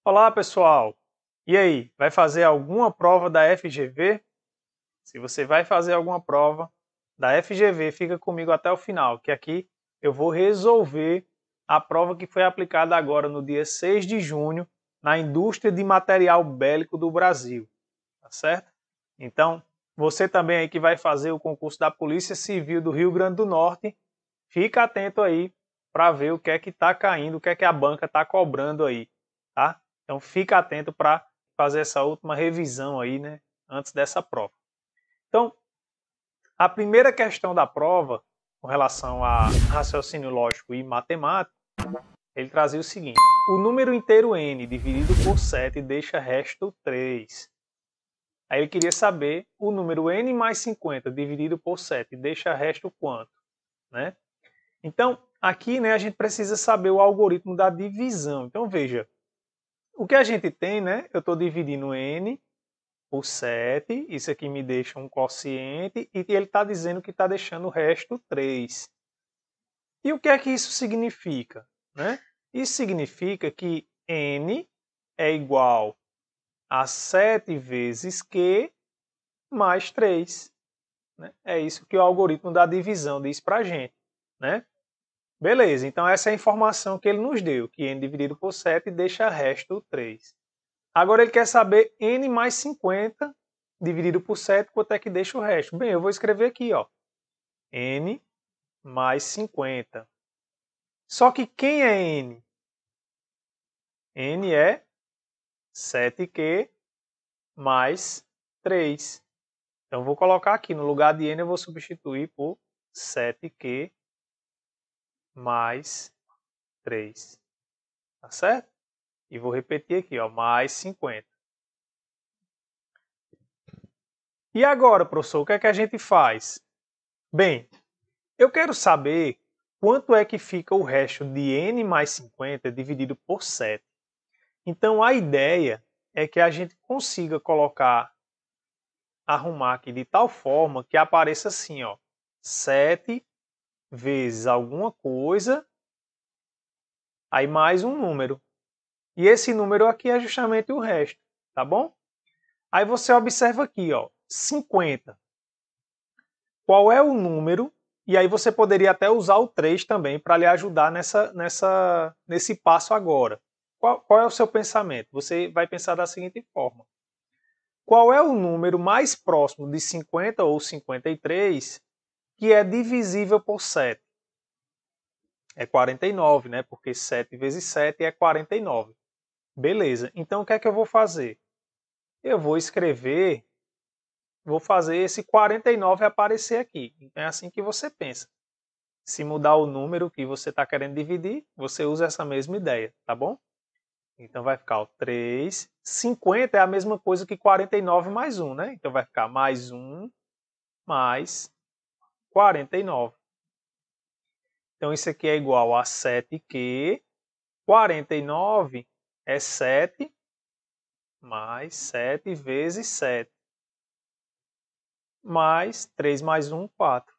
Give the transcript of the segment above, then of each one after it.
Olá, pessoal! E aí, vai fazer alguma prova da FGV? Se você vai fazer alguma prova da FGV, fica comigo até o final, que aqui eu vou resolver a prova que foi aplicada agora no dia 6 de junho na indústria de material bélico do Brasil, tá certo? Então, você também aí que vai fazer o concurso da Polícia Civil do Rio Grande do Norte, fica atento aí para ver o que é que está caindo, o que é que a banca está cobrando aí, tá? Então fica atento para fazer essa última revisão aí, né, antes dessa prova. Então, a primeira questão da prova, com relação a raciocínio lógico e matemático, ele trazia o seguinte: o número inteiro n dividido por 7 deixa resto 3. Aí ele queria saber o número n mais 50 dividido por 7 deixa resto quanto, né? Então, aqui, né, a gente precisa saber o algoritmo da divisão. Então, veja, o que a gente tem, né? Eu estou dividindo n por 7, isso aqui me deixa um quociente, e ele está dizendo que está deixando o resto 3. E o que é que isso significa, né? Isso significa que n é igual a 7 vezes q mais 3. Né? É isso que o algoritmo da divisão diz para a gente, né? Beleza, então essa é a informação que ele nos deu, que n dividido por 7 deixa resto 3. Agora ele quer saber n mais 50 dividido por 7, quanto é que deixa o resto. Bem, eu vou escrever aqui, ó, n mais 50. Só que quem é n? N é 7q mais 3. Então eu vou colocar aqui, no lugar de n eu vou substituir por 7q mais 3. Tá certo? E vou repetir aqui, ó, mais 50. E agora, professor, o que é que a gente faz? Bem, eu quero saber quanto é que fica o resto de n mais 50 dividido por 7. Então, a ideia é que a gente consiga arrumar aqui de tal forma que apareça assim, ó, 7 vezes alguma coisa, aí mais um número. E esse número aqui é justamente o resto, tá bom? Aí você observa aqui, ó, 50. Qual é o número? E aí você poderia até usar o 3 também para lhe ajudar nesse passo agora. Qual é o seu pensamento? Você vai pensar da seguinte forma: qual é o número mais próximo de 50 ou 53 que é divisível por 7? É 49, né? Porque 7 vezes 7 é 49. Beleza. Então o que é que eu vou fazer? Eu vou fazer esse 49 aparecer aqui. Então é assim que você pensa. Se mudar o número que você está querendo dividir, você usa essa mesma ideia, tá bom? Então vai ficar o 3. 50 é a mesma coisa que 49 mais 1, né? Então vai ficar mais 1 mais 49. Então isso aqui é igual a 7q. 49 é 7 mais 7 vezes 7. Mais 3 mais 1, 4.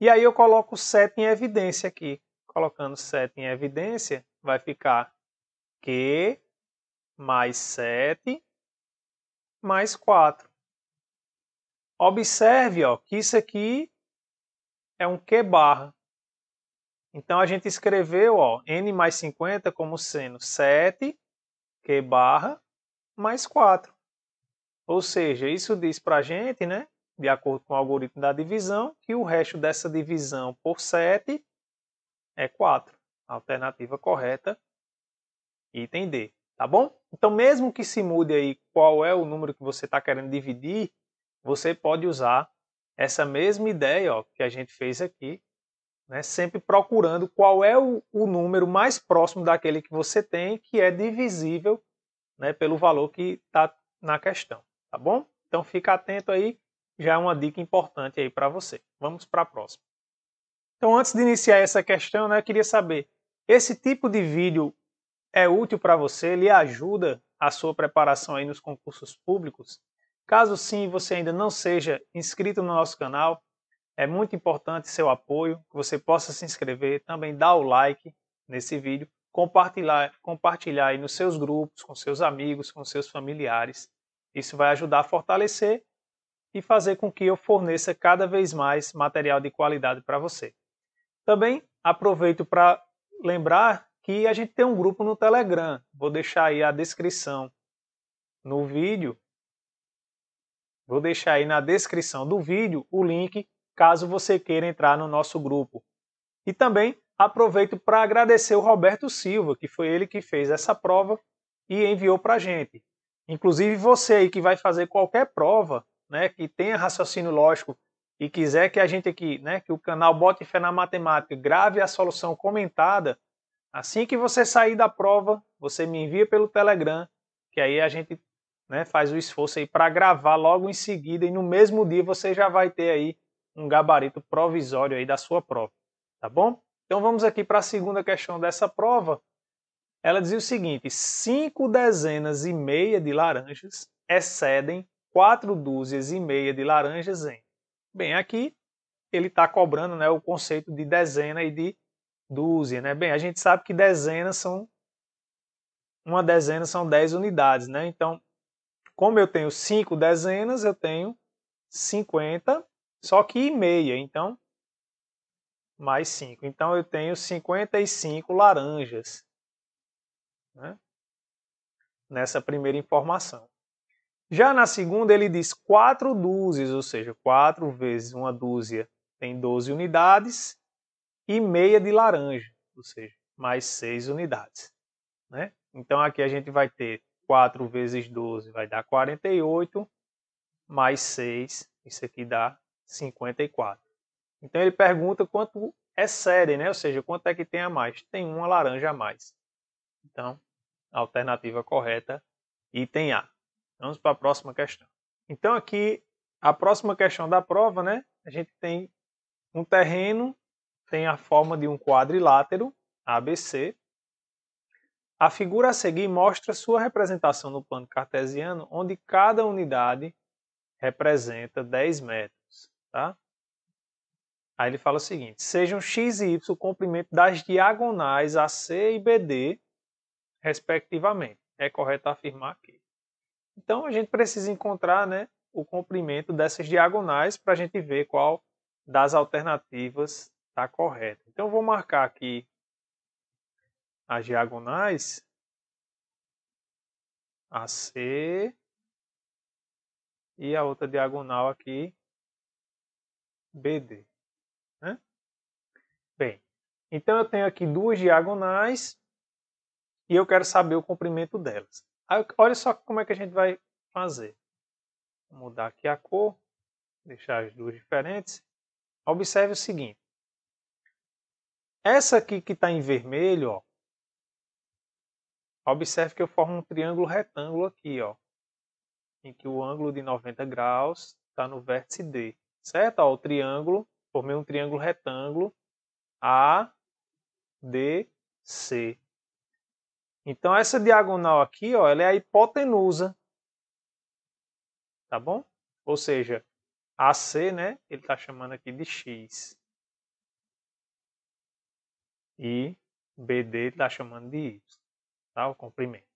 E aí eu coloco 7 em evidência aqui. Colocando 7 em evidência, vai ficar q mais 7 mais 4. Observe, ó, que isso aqui é um Q barra. Então a gente escreveu, ó, n mais 50 como sendo 7 Q barra mais 4. Ou seja, isso diz para a gente, né, de acordo com o algoritmo da divisão, que o resto dessa divisão por 7 é 4. A alternativa correta, item D. Tá bom? Então, mesmo que se mude aí qual é o número que você está querendo dividir, você pode usar essa mesma ideia, ó, que a gente fez aqui, né, sempre procurando qual é o número mais próximo daquele que você tem, que é divisível, né, pelo valor que está na questão. Tá bom? Então, fica atento aí, já é uma dica importante aí para você. Vamos para a próxima. Então, antes de iniciar essa questão, né, eu queria saber, esse tipo de vídeo é útil para você? Lhe ajuda a sua preparação aí nos concursos públicos? Caso sim, você ainda não seja inscrito no nosso canal, é muito importante seu apoio, que você possa se inscrever, também dar o like nesse vídeo, compartilhar aí nos seus grupos, com seus amigos, com seus familiares. Isso vai ajudar a fortalecer e fazer com que eu forneça cada vez mais material de qualidade para você. Também aproveito para lembrar que a gente tem um grupo no Telegram. Vou deixar aí a descrição no vídeo. Vou deixar aí na descrição do vídeo o link, caso você queira entrar no nosso grupo. E também aproveito para agradecer o Roberto Silva, que foi ele que fez essa prova e enviou para a gente. Inclusive você aí que vai fazer qualquer prova, né, que tenha raciocínio lógico e quiser que a gente aqui, né, que o canal Bote Fé na Matemática grave a solução comentada, assim que você sair da prova, você me envia pelo Telegram, que aí a gente, né, faz o esforço aí para gravar logo em seguida e no mesmo dia você já vai ter aí um gabarito provisório aí da sua prova, tá bom? Então vamos aqui para a segunda questão dessa prova. Ela dizia o seguinte: 5 dezenas e meia de laranjas excedem 4 dúzias e meia de laranjas em. Bem, aqui ele está cobrando, né, o conceito de dezena e de dúzia, né? Bem, a gente sabe que uma dezena são 10 unidades, né? Então, como eu tenho 5 dezenas, eu tenho 50, só que meia, então mais 5. Então eu tenho 55 laranjas, né, nessa primeira informação. Já na segunda ele diz 4 dúzias, ou seja, 4 vezes uma dúzia tem 12 unidades e meia de laranja, ou seja, mais 6 unidades, né? Então aqui a gente vai ter 4 vezes 12 vai dar 48, mais 6, isso aqui dá 54. Então ele pergunta quanto excede, né? Ou seja, quanto é que tem a mais? Tem uma laranja a mais. Então, a alternativa correta, item A. Vamos para a próxima questão. Então aqui, a próxima questão da prova, né? A gente tem um terreno, tem a forma de um quadrilátero, ABC. A figura a seguir mostra sua representação no plano cartesiano, onde cada unidade representa 10 metros, tá? Aí ele fala o seguinte: sejam x e y o comprimento das diagonais AC e BD, respectivamente. É correto afirmar aqui. Então a gente precisa encontrar, né, o comprimento dessas diagonais para a gente ver qual das alternativas está correta. Então eu vou marcar aqui as diagonais AC e a outra diagonal aqui BD, né? Bem, então eu tenho aqui duas diagonais e eu quero saber o comprimento delas. Aí, olha só como é que a gente vai fazer. Vou mudar aqui a cor, deixar as duas diferentes. Observe o seguinte. Essa aqui que está em vermelho, ó, observe que eu formo um triângulo retângulo aqui, ó, em que o ângulo de 90 graus está no vértice D. Certo? Ó, o triângulo, formei um triângulo retângulo ADC. Então essa diagonal aqui, ó, ela é a hipotenusa. Tá bom? Ou seja, AC, né, ele está chamando aqui de X. E BD está chamando de Y. Tá? O comprimento.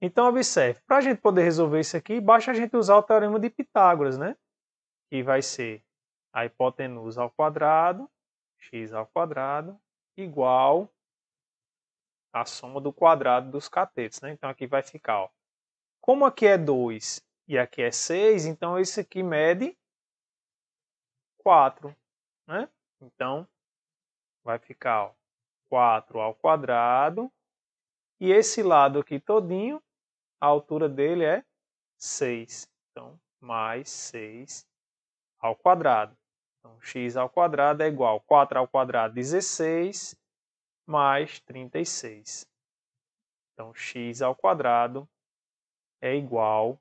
Então, observe. Para a gente poder resolver isso aqui, basta a gente usar o teorema de Pitágoras, né? Que vai ser a hipotenusa ao quadrado, x ao quadrado, igual a soma do quadrado dos catetos, né? Então, aqui vai ficar, ó. Como aqui é 2 e aqui é 6, então esse aqui mede 4, né? Então, vai ficar, ó, 4 ao quadrado. E esse lado aqui todinho, a altura dele é 6. Então, mais 6 ao quadrado. Então, x ao quadrado é igual a 4 ao quadrado, 16, mais 36. Então, x ao quadrado é igual,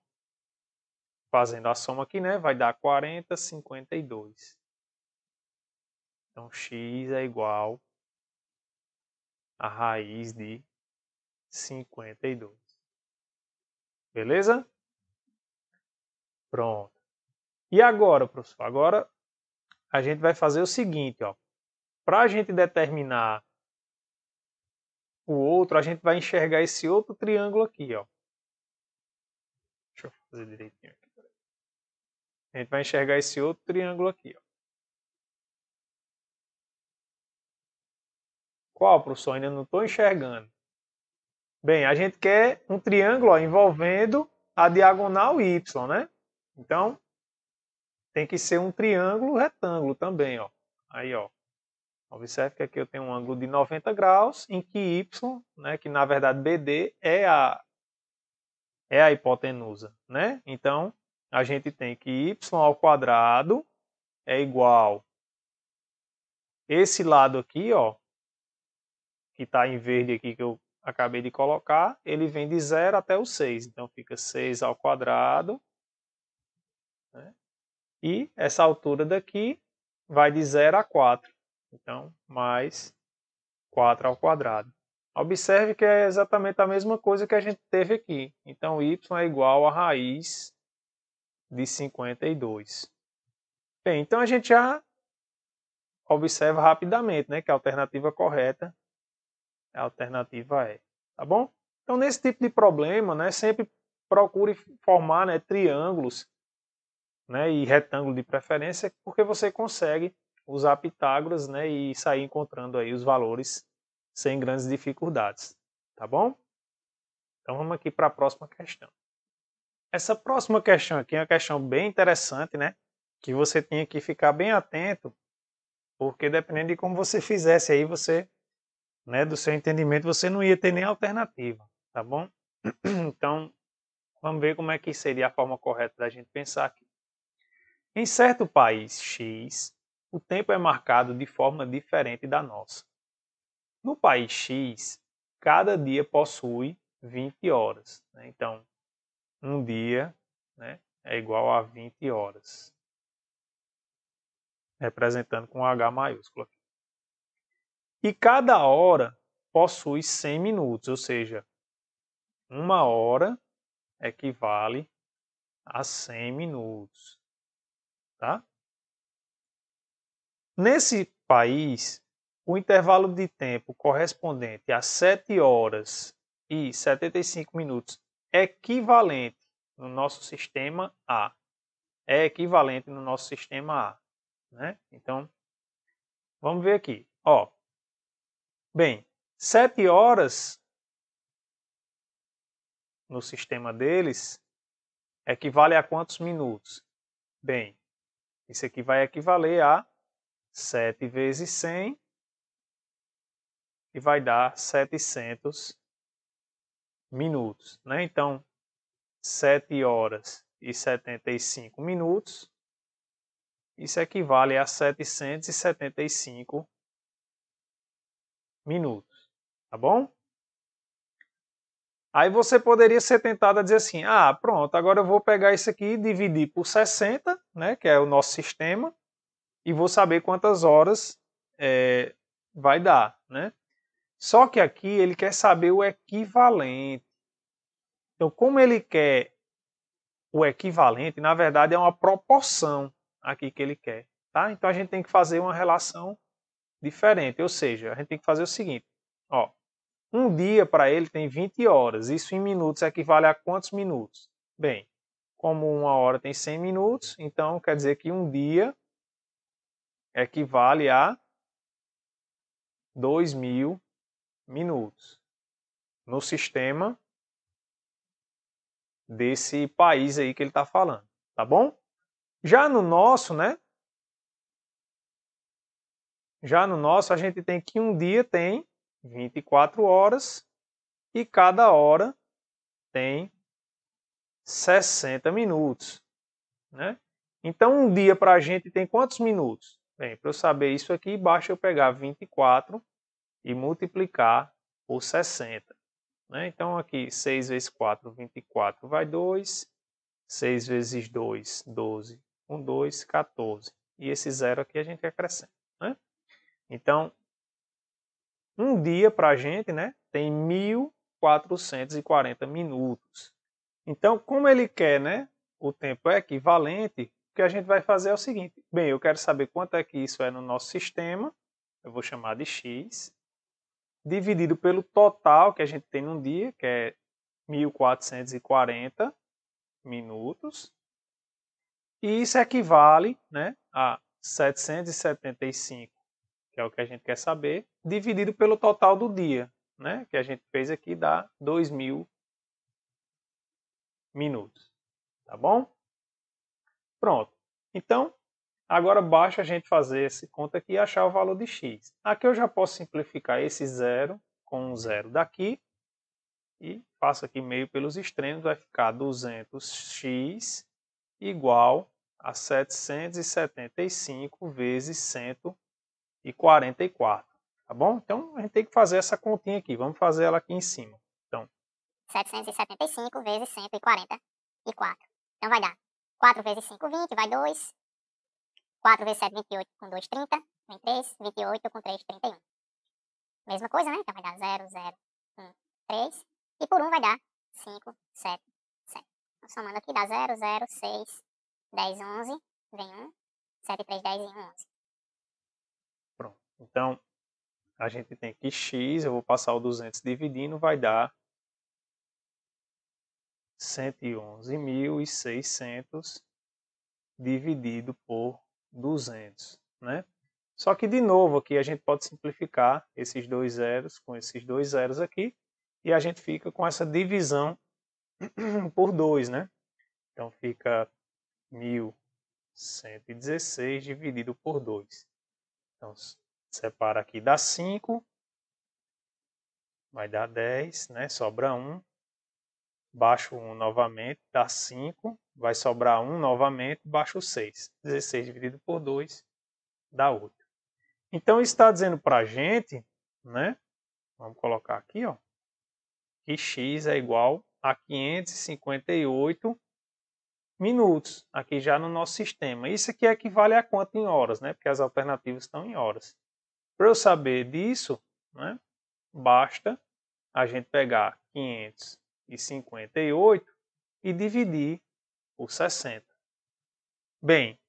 fazendo a soma aqui, né, vai dar 40, 52. Então, x é igual a raiz de 52. Beleza? Pronto. E agora, professor? Agora a gente vai fazer o seguinte, ó. Para a gente determinar o outro, a gente vai enxergar esse outro triângulo aqui, ó. Deixa eu fazer direitinho aqui. A gente vai enxergar esse outro triângulo aqui, ó. Qual, professor? Ainda não estou enxergando. Bem, a gente quer um triângulo, ó, envolvendo a diagonal y, né? Então, tem que ser um triângulo retângulo também, ó. Aí, ó. Observe que aqui eu tenho um ângulo de 90 graus, em que y, né, que na verdade BD é a hipotenusa, né? Então, a gente tem que y ao quadrado é igual esse lado aqui, ó, que está em verde aqui que eu acabei de colocar, ele vem de 0 até o 6. Então, fica 6 ao quadrado, né? E essa altura daqui vai de 0 a 4. Então, mais 4 ao quadrado. Observe que é exatamente a mesma coisa que a gente teve aqui. Então, y é igual a raiz de 52. Bem, então a gente já observa rapidamente, né, que a alternativa correta é a alternativa E. Tá bom? Então, nesse tipo de problema, né, sempre procure formar, né, triângulos, né, e retângulo de preferência, porque você consegue usar Pitágoras, né, e sair encontrando aí os valores sem grandes dificuldades. Tá bom? Então vamos aqui para a próxima questão. Essa próxima questão aqui é uma questão bem interessante, né? Que você tinha que ficar bem atento, porque dependendo de como você fizesse aí, você, né, do seu entendimento, você não ia ter nem alternativa, tá bom? Então, vamos ver como é que seria a forma correta da gente pensar aqui. Em certo país X, o tempo é marcado de forma diferente da nossa. No país X, cada dia possui 20 horas. Né? Então, um dia, né, é igual a 20 horas. Representando com H maiúsculo aqui. E cada hora possui 100 minutos, ou seja, uma hora equivale a 100 minutos. Tá? Nesse país, o intervalo de tempo correspondente a 7 horas e 75 minutos é equivalente no nosso sistema A. É equivalente no nosso sistema A. Né? Então, vamos ver aqui. Ó, bem, 7 horas no sistema deles equivale a quantos minutos? Bem, isso aqui vai equivaler a 7 vezes 100 e vai dar 700 minutos. Né? Então, 7 horas e 75 minutos, isso equivale a 775 minutos. Tá bom? Aí você poderia ser tentado a dizer assim, ah, pronto, agora eu vou pegar isso aqui e dividir por 60, né, que é o nosso sistema, e vou saber quantas horas vai dar, né? Só que aqui ele quer saber o equivalente. Então, como ele quer o equivalente, na verdade é uma proporção aqui que ele quer, tá? Então a gente tem que fazer uma relação diferente, ou seja, a gente tem que fazer o seguinte, ó, um dia para ele tem 20 horas, isso em minutos equivale a quantos minutos? Bem, como uma hora tem 100 minutos, então quer dizer que um dia equivale a 2.000 minutos no sistema desse país aí que ele está falando, tá bom? Já no nosso, né? Já no nosso, a gente tem que um dia tem 24 horas e cada hora tem 60 minutos, né? Então, um dia para a gente tem quantos minutos? Bem, para eu saber isso aqui, basta eu pegar 24 e multiplicar por 60. Né? Então, aqui, 6 vezes 4, 24, vai 2. 6 vezes 2, 12. 1, 2, 14. E esse zero aqui a gente acrescenta. Né? Então, um dia para a gente, né, tem 1.440 minutos. Então, como ele quer, né, o tempo é equivalente, o que a gente vai fazer é o seguinte. Bem, eu quero saber quanto é que isso é no nosso sistema. Eu vou chamar de x. dividido pelo total que a gente tem num dia, que é 1.440 minutos. E isso equivale, né, a 775, que é o que a gente quer saber, dividido pelo total do dia, né, que a gente fez aqui, dá 2.000 minutos. Tá bom? Pronto. Então, agora basta a gente fazer essa conta aqui e achar o valor de x. Aqui eu já posso simplificar esse zero com um zero daqui e faço aqui meio pelos extremos, vai ficar 200x igual a 775 vezes 144. Tá bom? Então a gente tem que fazer essa continha aqui. Vamos fazer ela aqui em cima. Então, 775 vezes 144. Então vai dar 4 vezes 5, 20, vai 2. 4 vezes 7, 28, com 2, 30. Vem 3, 28 com 3, 31. Mesma coisa, né? Então vai dar 0, 0, 1, 3. E por 1 vai dar 5, 7, 7. Então, somando aqui dá 0, 0, 6, 10, 11. Vem 1, 7, 3, 10 e 1, 11. pronto. Então, a gente tem aqui x, eu vou passar o 200 dividindo, vai dar 111.600 dividido por 200, né? Só que, de novo, aqui a gente pode simplificar esses dois zeros com esses dois zeros aqui e a gente fica com essa divisão por 2, né? Então, fica 1.116 dividido por 2. Então, separa aqui, dá 5, vai dar 10, né? Sobra 1. Baixo 1 novamente, dá 5. Vai sobrar 1 novamente, baixo 6. 16 dividido por 2 dá 8. Então, isso está dizendo para a gente, né? Vamos colocar aqui, ó, que x é igual a 558 minutos, aqui já no nosso sistema. Isso aqui equivale a quanto em horas, né? Porque as alternativas estão em horas. Para eu saber disso, né, basta a gente pegar 558 e dividir por 60. Bem,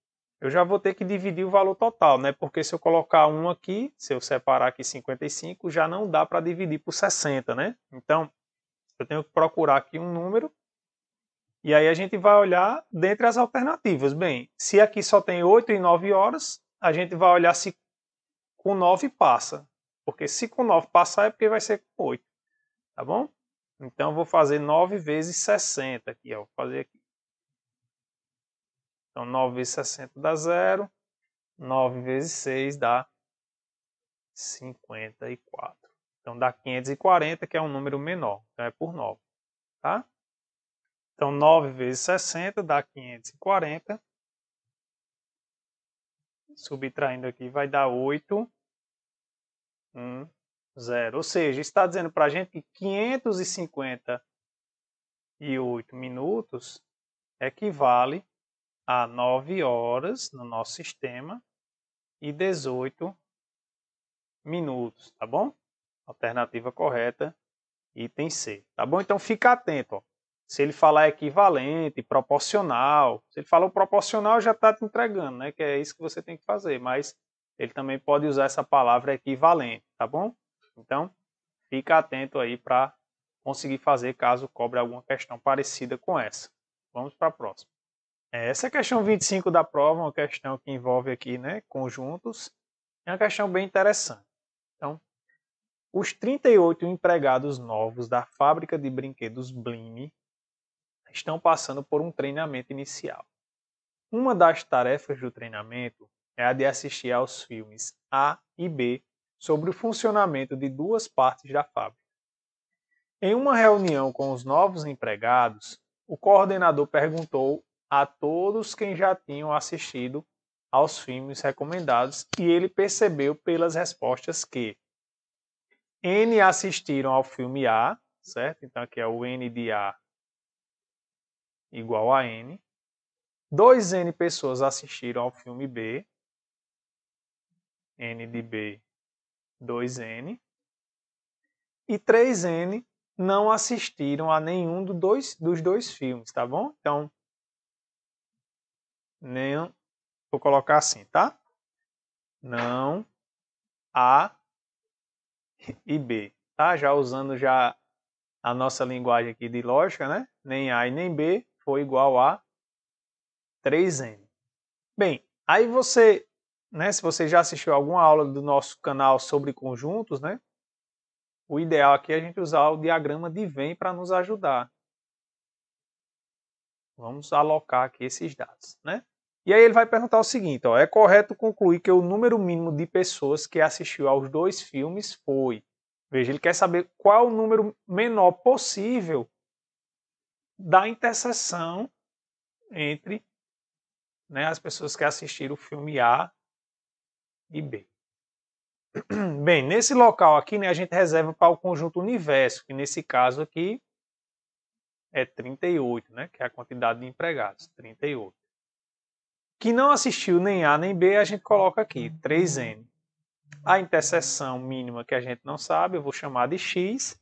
eu já vou ter que dividir o valor total, né? Porque se eu colocar 1 aqui, se eu separar aqui 55, já não dá para dividir por 60, né? Então, eu tenho que procurar aqui um número e aí a gente vai olhar dentre as alternativas. Bem, se aqui só tem 8 e 9 horas, a gente vai olhar se com 9 passa. Porque se com 9 passar é porque vai ser com 8. Tá bom? Então, eu vou fazer 9 vezes 60 aqui, ó. Vou fazer aqui. Então, 9 vezes 60 dá 0. 9 vezes 6 dá 54. Então, dá 540, que é um número menor. Então, é por 9. Tá? Então, 9 vezes 60 dá 540. Subtraindo aqui vai dar 8, 1, 0. Ou seja, está dizendo para a gente que 558 minutos equivale a 9 horas no nosso sistema e 18 minutos, tá bom? Alternativa correta, item C, tá bom? Então fica atento, ó. Se ele falar equivalente, proporcional, se ele falou proporcional já está te entregando, né? Que é isso que você tem que fazer, mas ele também pode usar essa palavra equivalente, tá bom? Então fica atento aí para conseguir fazer caso cobre alguma questão parecida com essa. Vamos para a próxima. Essa questão 25 da prova é uma questão que envolve aqui, né, conjuntos. É uma questão bem interessante. Então, os 38 empregados novos da fábrica de brinquedos Blim estão passando por um treinamento inicial. Uma das tarefas do treinamento é a de assistir aos filmes A e B sobre o funcionamento de duas partes da fábrica. Em uma reunião com os novos empregados, o coordenador perguntou a todos quem já tinham assistido aos filmes recomendados e ele percebeu pelas respostas que N assistiram ao filme A, certo? Então aqui é o N de A igual a N. 2N pessoas assistiram ao filme B, N de B, 2N. E 3N não assistiram a nenhum dos dois filmes, tá bom? Então, vou colocar assim, tá? Não e B, tá? Já usando já a nossa linguagem aqui de lógica, né? Nem A e nem B foi igual a 3N. Bem, aí você, né, se você já assistiu alguma aula do nosso canal sobre conjuntos, né? O ideal aqui é a gente usar o diagrama de Venn para nos ajudar. Vamos alocar aqui esses dados, né? E aí ele vai perguntar o seguinte, ó, é correto concluir que o número mínimo de pessoas que assistiu aos 2 filmes foi... Veja, ele quer saber qual é o número menor possível da interseção entre, né, as pessoas que assistiram o filme A e B. Bem, nesse local aqui, né, a gente reserva para o conjunto universo, que nesse caso aqui é 38, né, que é a quantidade de empregados, 38. Que não assistiu nem A nem B, a gente coloca aqui, 3N. A interseção mínima que a gente não sabe, eu vou chamar de X.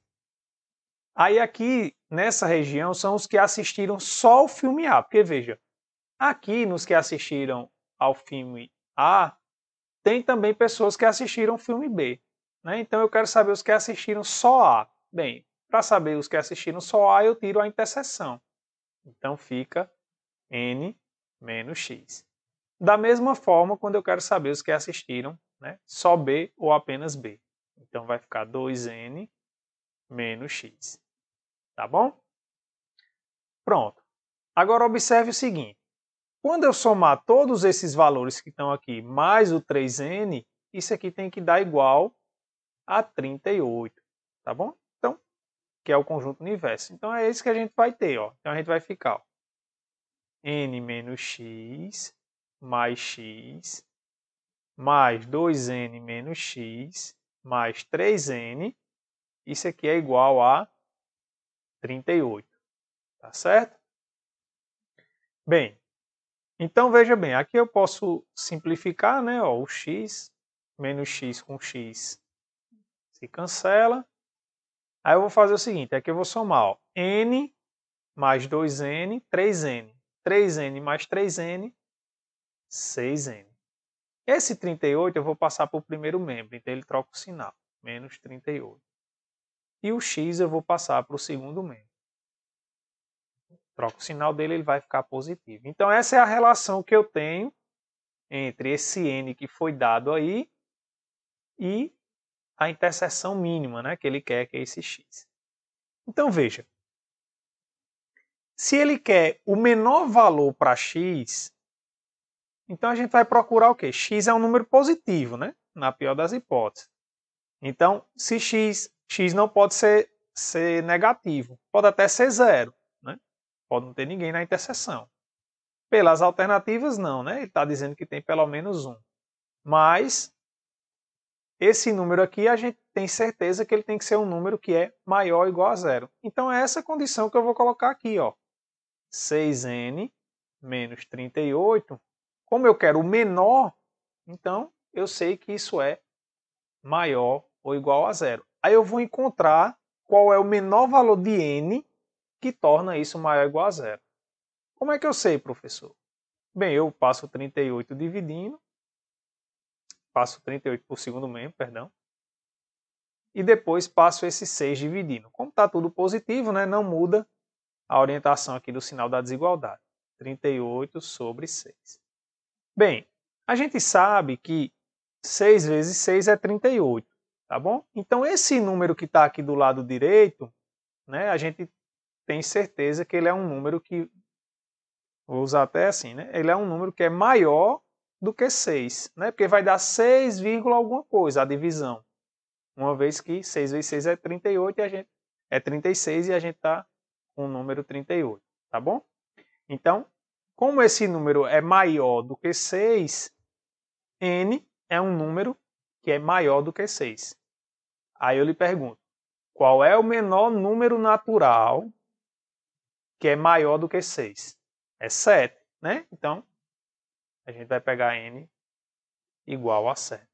Aí aqui, nessa região, são os que assistiram só o filme A. Porque, veja, aqui nos que assistiram ao filme A, tem também pessoas que assistiram o filme B. Né? Então, eu quero saber os que assistiram só A. Bem, para saber os que assistiram só A, eu tiro a interseção. Então, fica N menos X. Da mesma forma, quando eu quero saber os que assistiram, né, só B ou apenas B. Então, vai ficar 2N menos X. Tá bom? Pronto. Agora, observe o seguinte. Quando eu somar todos esses valores que estão aqui, mais o 3N, isso aqui tem que dar igual a 38. Tá bom? Então, que é o conjunto universo. Então, é esse que a gente vai ter. Ó. Então, a gente vai ficar ó, N menos X mais X mais 2N menos X mais 3N. Isso aqui é igual a 38. Tá certo? Bem, então veja bem, aqui eu posso simplificar, né? Ó, o x menos x com x se cancela. Aí eu vou fazer o seguinte, aqui eu vou somar ó, n mais 2n, 3n. 3n mais 3n, 6n. Esse 38 eu vou passar para o primeiro membro, então ele troca o sinal, menos 38. E o x eu vou passar para o segundo membro. Troca o sinal dele, ele vai ficar positivo. Então essa é a relação que eu tenho entre esse n que foi dado aí e a interseção mínima, né, que ele quer, que é esse x. Então veja, se ele quer o menor valor para x, então a gente vai procurar o quê? X é um número positivo, né? Na pior das hipóteses. Então, se x não pode ser negativo, pode até ser zero, né? Pode não ter ninguém na interseção. Pelas alternativas, não, né? Ele está dizendo que tem pelo menos um. Mas esse número aqui a gente tem certeza que ele tem que ser um número que é maior ou igual a zero. Então é essa condição que eu vou colocar aqui, ó. 6n menos 38. Como eu quero o menor, então eu sei que isso é maior ou igual a zero. Aí eu vou encontrar qual é o menor valor de n que torna isso maior ou igual a zero. Como é que eu sei, professor? Bem, eu passo 38 dividindo, passo 38 por segundo membro, perdão, e depois passo esse 6 dividindo. Como está tudo positivo, né, não muda a orientação aqui do sinal da desigualdade. 38 sobre 6. Bem, a gente sabe que 6 vezes 6 é 38, tá bom? Então esse número que está aqui do lado direito, né, a gente tem certeza que ele é um número que, vou usar até assim, né, ele é um número que é maior do que 6, né, porque vai dar 6, alguma coisa a divisão. Uma vez que 6 vezes 6 é 38 e a gente é 36 e a gente está com o número 38, tá bom? Então, como esse número é maior do que 6, n é um número que é maior do que 6. Aí eu lhe pergunto, qual é o menor número natural que é maior do que 6? É 7, né? Então, a gente vai pegar n igual a 7.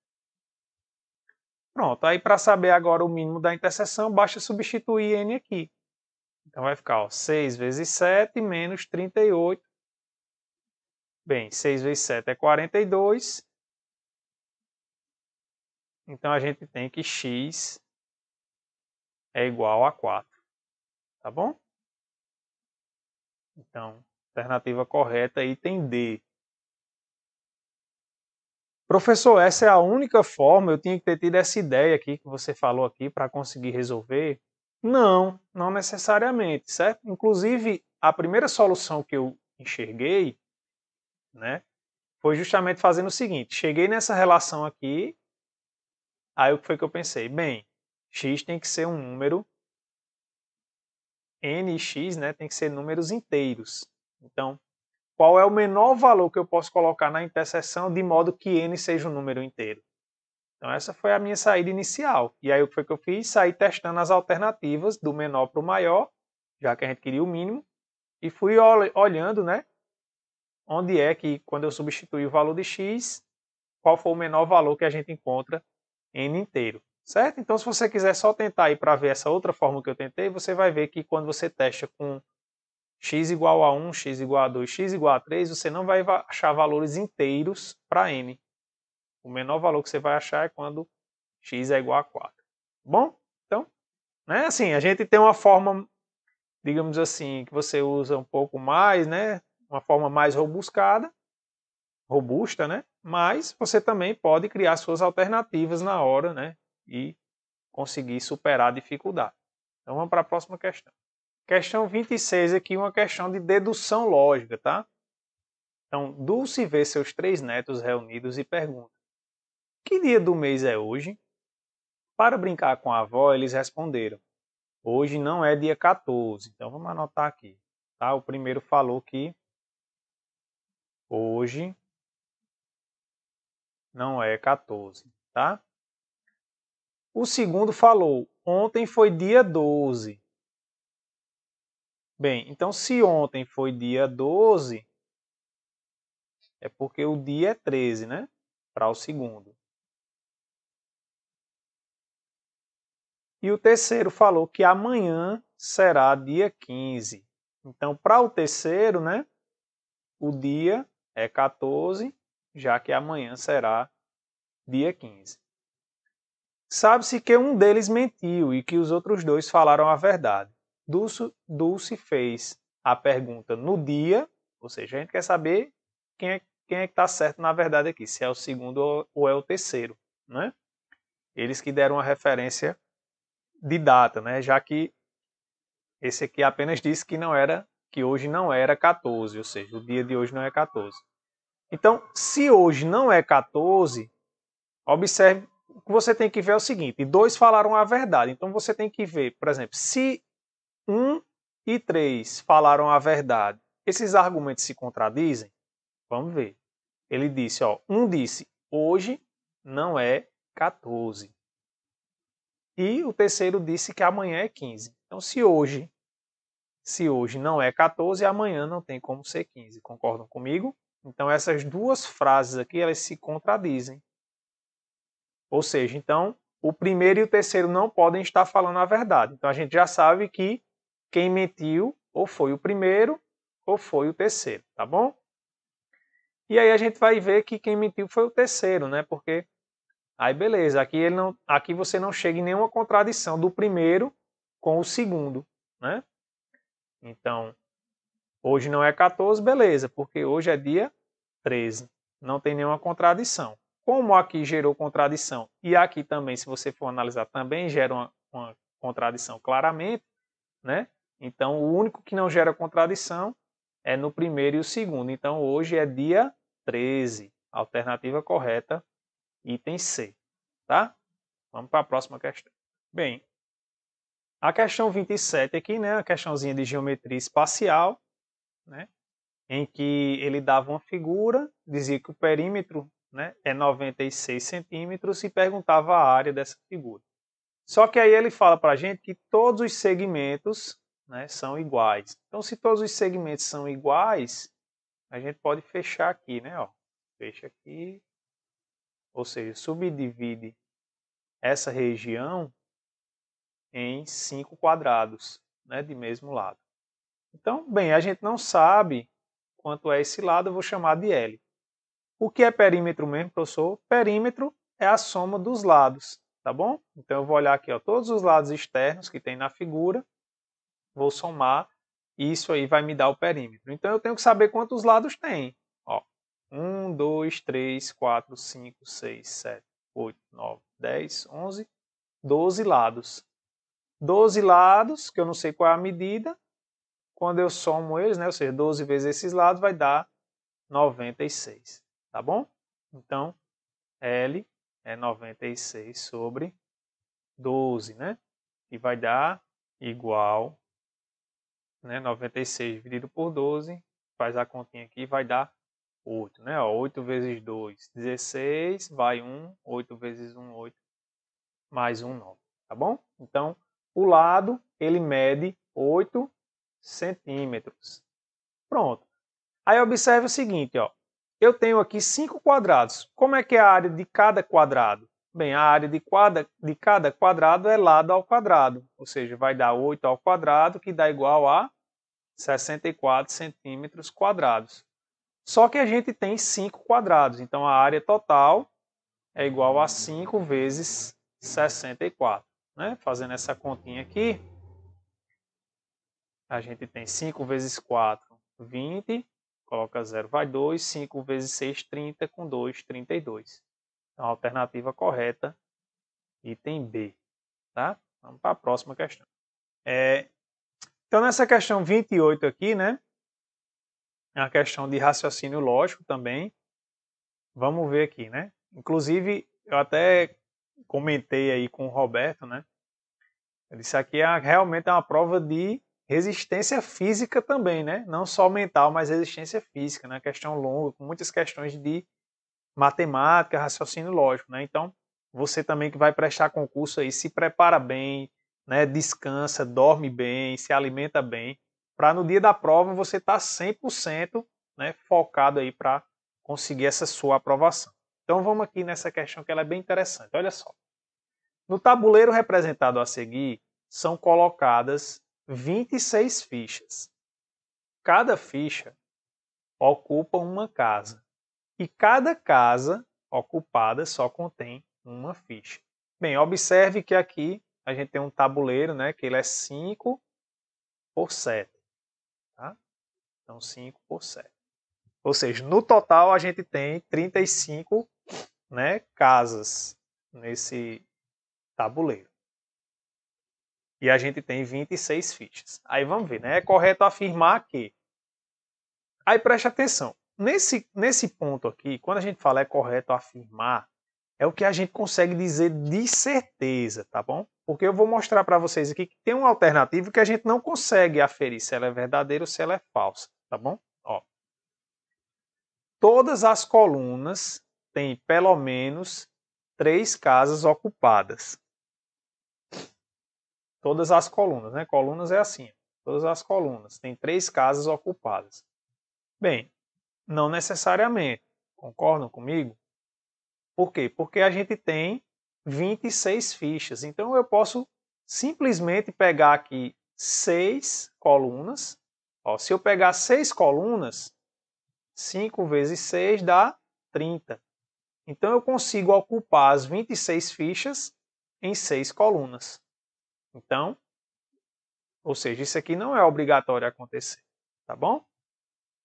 Pronto, aí para saber agora o mínimo da interseção, basta substituir n aqui. Então vai ficar ó, 6 vezes 7 menos 38. Bem, 6 vezes 7 é 42. Então a gente tem que x é igual a 4. Tá bom? Então, alternativa correta, item D. Professor, essa é a única forma, eu tinha que ter tido essa ideia aqui que você falou aqui para conseguir resolver? Não, não necessariamente, certo? Inclusive, a primeira solução que eu enxerguei, né, foi justamente fazendo o seguinte, cheguei nessa relação aqui, aí o que foi que eu pensei? Bem, x tem que ser um número, n e x, né, tem que ser números inteiros. Então, qual é o menor valor que eu posso colocar na interseção de modo que n seja um número inteiro? Então essa foi a minha saída inicial. E aí o que foi que eu fiz? Saí testando as alternativas do menor para o maior, já que a gente queria o mínimo, e fui olhando, né, onde é que, quando eu substituí o valor de x, qual foi o menor valor que a gente encontra n inteiro, certo? Então se você quiser só tentar ir para ver essa outra forma que eu tentei, você vai ver que quando você testa com x igual a 1, x igual a 2, x igual a 3, você não vai achar valores inteiros para n. O menor valor que você vai achar é quando x é igual a 4. Bom, então, né, assim, a gente tem uma forma, digamos assim, que você usa um pouco mais, né, uma forma mais robusta, né, mas você também pode criar suas alternativas na hora, né, e conseguir superar a dificuldade. Então vamos para a próxima questão. Questão 26 aqui, uma questão de dedução lógica, tá? Então, Dulce vê seus 3 netos reunidos e pergunta: que dia do mês é hoje? Para brincar com a avó, eles responderam: hoje não é dia 14. Então vamos anotar aqui. Tá? O primeiro falou que hoje não é 14. Tá? O segundo falou: ontem foi dia 12. Bem, então se ontem foi dia 12, é porque o dia é 13, né? Para o segundo. E o terceiro falou que amanhã será dia 15. Então, para o terceiro, né, o dia é 14, já que amanhã será dia 15. Sabe-se que um deles mentiu e que os outros dois falaram a verdade. Dulce fez a pergunta no dia, ou seja, a gente quer saber quem é que está certo na verdade aqui, se é o segundo ou é o terceiro, né? Eles que deram a referência de data, né? Já que esse aqui apenas disse que não era, que hoje não era 14, ou seja, o dia de hoje não é 14. Então, se hoje não é 14, observe, o que você tem que ver é o seguinte, dois falaram a verdade, então você tem que ver, por exemplo, se 1 e 3 falaram a verdade, esses argumentos se contradizem? Vamos ver. Ele disse, ó, um disse, hoje não é 14. E o terceiro disse que amanhã é 15. Então, se hoje não é 14, amanhã não tem como ser 15. Concordam comigo? Então, essas duas frases aqui, elas se contradizem. Ou seja, então, o primeiro e o terceiro não podem estar falando a verdade. Então, a gente já sabe que quem mentiu ou foi o primeiro ou foi o terceiro, tá bom? E aí a gente vai ver que quem mentiu foi o terceiro, né? Porque aí beleza, aqui você não chega em nenhuma contradição do primeiro com o segundo, né? Então, hoje não é 14, beleza, porque hoje é dia 13. Não tem nenhuma contradição. Como aqui gerou contradição e aqui também, se você for analisar, também gera uma contradição claramente, né? Então, o único que não gera contradição é no primeiro e o segundo. Então, hoje é dia 13. Alternativa correta, item C. Tá? Vamos para a próxima questão. Bem, a questão 27 aqui, né? A questãozinha de geometria espacial, né? Em que ele dava uma figura, dizia que o perímetro, né, é 96 centímetros e perguntava a área dessa figura. Só que aí ele fala para a gente que todos os segmentos, né, são iguais. Então, se todos os segmentos são iguais, a gente pode fechar aqui, né? Ó, fecha aqui, ou seja, subdivide essa região em 5 quadrados, né, de mesmo lado. Então, bem, a gente não sabe quanto é esse lado, eu vou chamar de L. O que é perímetro mesmo, professor? Perímetro é a soma dos lados. tá bom? Então eu vou olhar aqui, ó, todos os lados externos que tem na figura, vou somar, e isso aí vai me dar o perímetro. Então eu tenho que saber quantos lados tem. Ó, 1, 2, 3, 4, 5, 6, 7, 8, 9, 10, 11, 12 lados. 12 lados, que eu não sei qual é a medida, quando eu somo eles, né, ou seja, 12 vezes esses lados vai dar 96, tá bom? Então, L é 96 sobre 12, né? E vai dar igual, né, 96 dividido por 12, faz a continha aqui, vai dar 8, né? Ó, 8 vezes 2, 16, vai 1, 8 vezes 1, 8, mais 1, 9, tá bom? Então, o lado, ele mede 8 centímetros. Pronto. Aí observe o seguinte, ó. Eu tenho aqui 5 quadrados. Como é que é a área de cada quadrado? Bem, a área de cada quadrado é lado ao quadrado. Ou seja, vai dar 8 ao quadrado, que dá igual a 64 centímetros quadrados. Só que a gente tem 5 quadrados. Então, a área total é igual a 5 vezes 64. Né? Fazendo essa continha aqui, a gente tem 5 vezes 4, 20. Coloca 0, vai 2. 5 vezes 6, 30. Com 2, 32. Então, a alternativa correta, item B. Tá? Vamos para a próxima questão. Então, nessa questão 28 aqui, né? É uma questão de raciocínio lógico também. Vamos ver aqui, né? Inclusive, eu até comentei aí com o Roberto, né? Isso aqui realmente é uma prova de resistência física também, né? Não só mental, mas resistência física, né? Questão longa, com muitas questões de matemática, raciocínio lógico, né? Então, você também que vai prestar concurso aí, se prepara bem, né? Descansa, dorme bem, se alimenta bem, para no dia da prova você estar 100%, né, focado aí para conseguir essa sua aprovação. Então, vamos aqui nessa questão que ela é bem interessante. Olha só. No tabuleiro representado a seguir, são colocadas 26 fichas. Cada ficha ocupa uma casa. E cada casa ocupada só contém uma ficha. Bem, observe que aqui a gente tem um tabuleiro, né, que ele é 5 por 7. Tá? Então, 5 por 7. Ou seja, no total a gente tem 35, né, casas nesse tabuleiro. E a gente tem 26 fichas. Aí vamos ver, né? É correto afirmar que... Aí preste atenção. Nesse ponto aqui, quando a gente fala é correto afirmar, é o que a gente consegue dizer de certeza, tá bom? Porque eu vou mostrar para vocês aqui que tem uma alternativa que a gente não consegue aferir se ela é verdadeira ou se ela é falsa, tá bom? Ó. Todas as colunas têm pelo menos 3 casas ocupadas. Todas as colunas, né? Colunas é assim. Todas as colunas têm 3 casas ocupadas. Bem, não necessariamente. Concordam comigo? Por quê? Porque a gente tem 26 fichas. Então eu posso simplesmente pegar aqui 6 colunas. Ó, se eu pegar 6 colunas, 5 vezes 6 dá 30. Então eu consigo ocupar as 26 fichas em 6 colunas. Então, ou seja, isso aqui não é obrigatório acontecer, tá bom?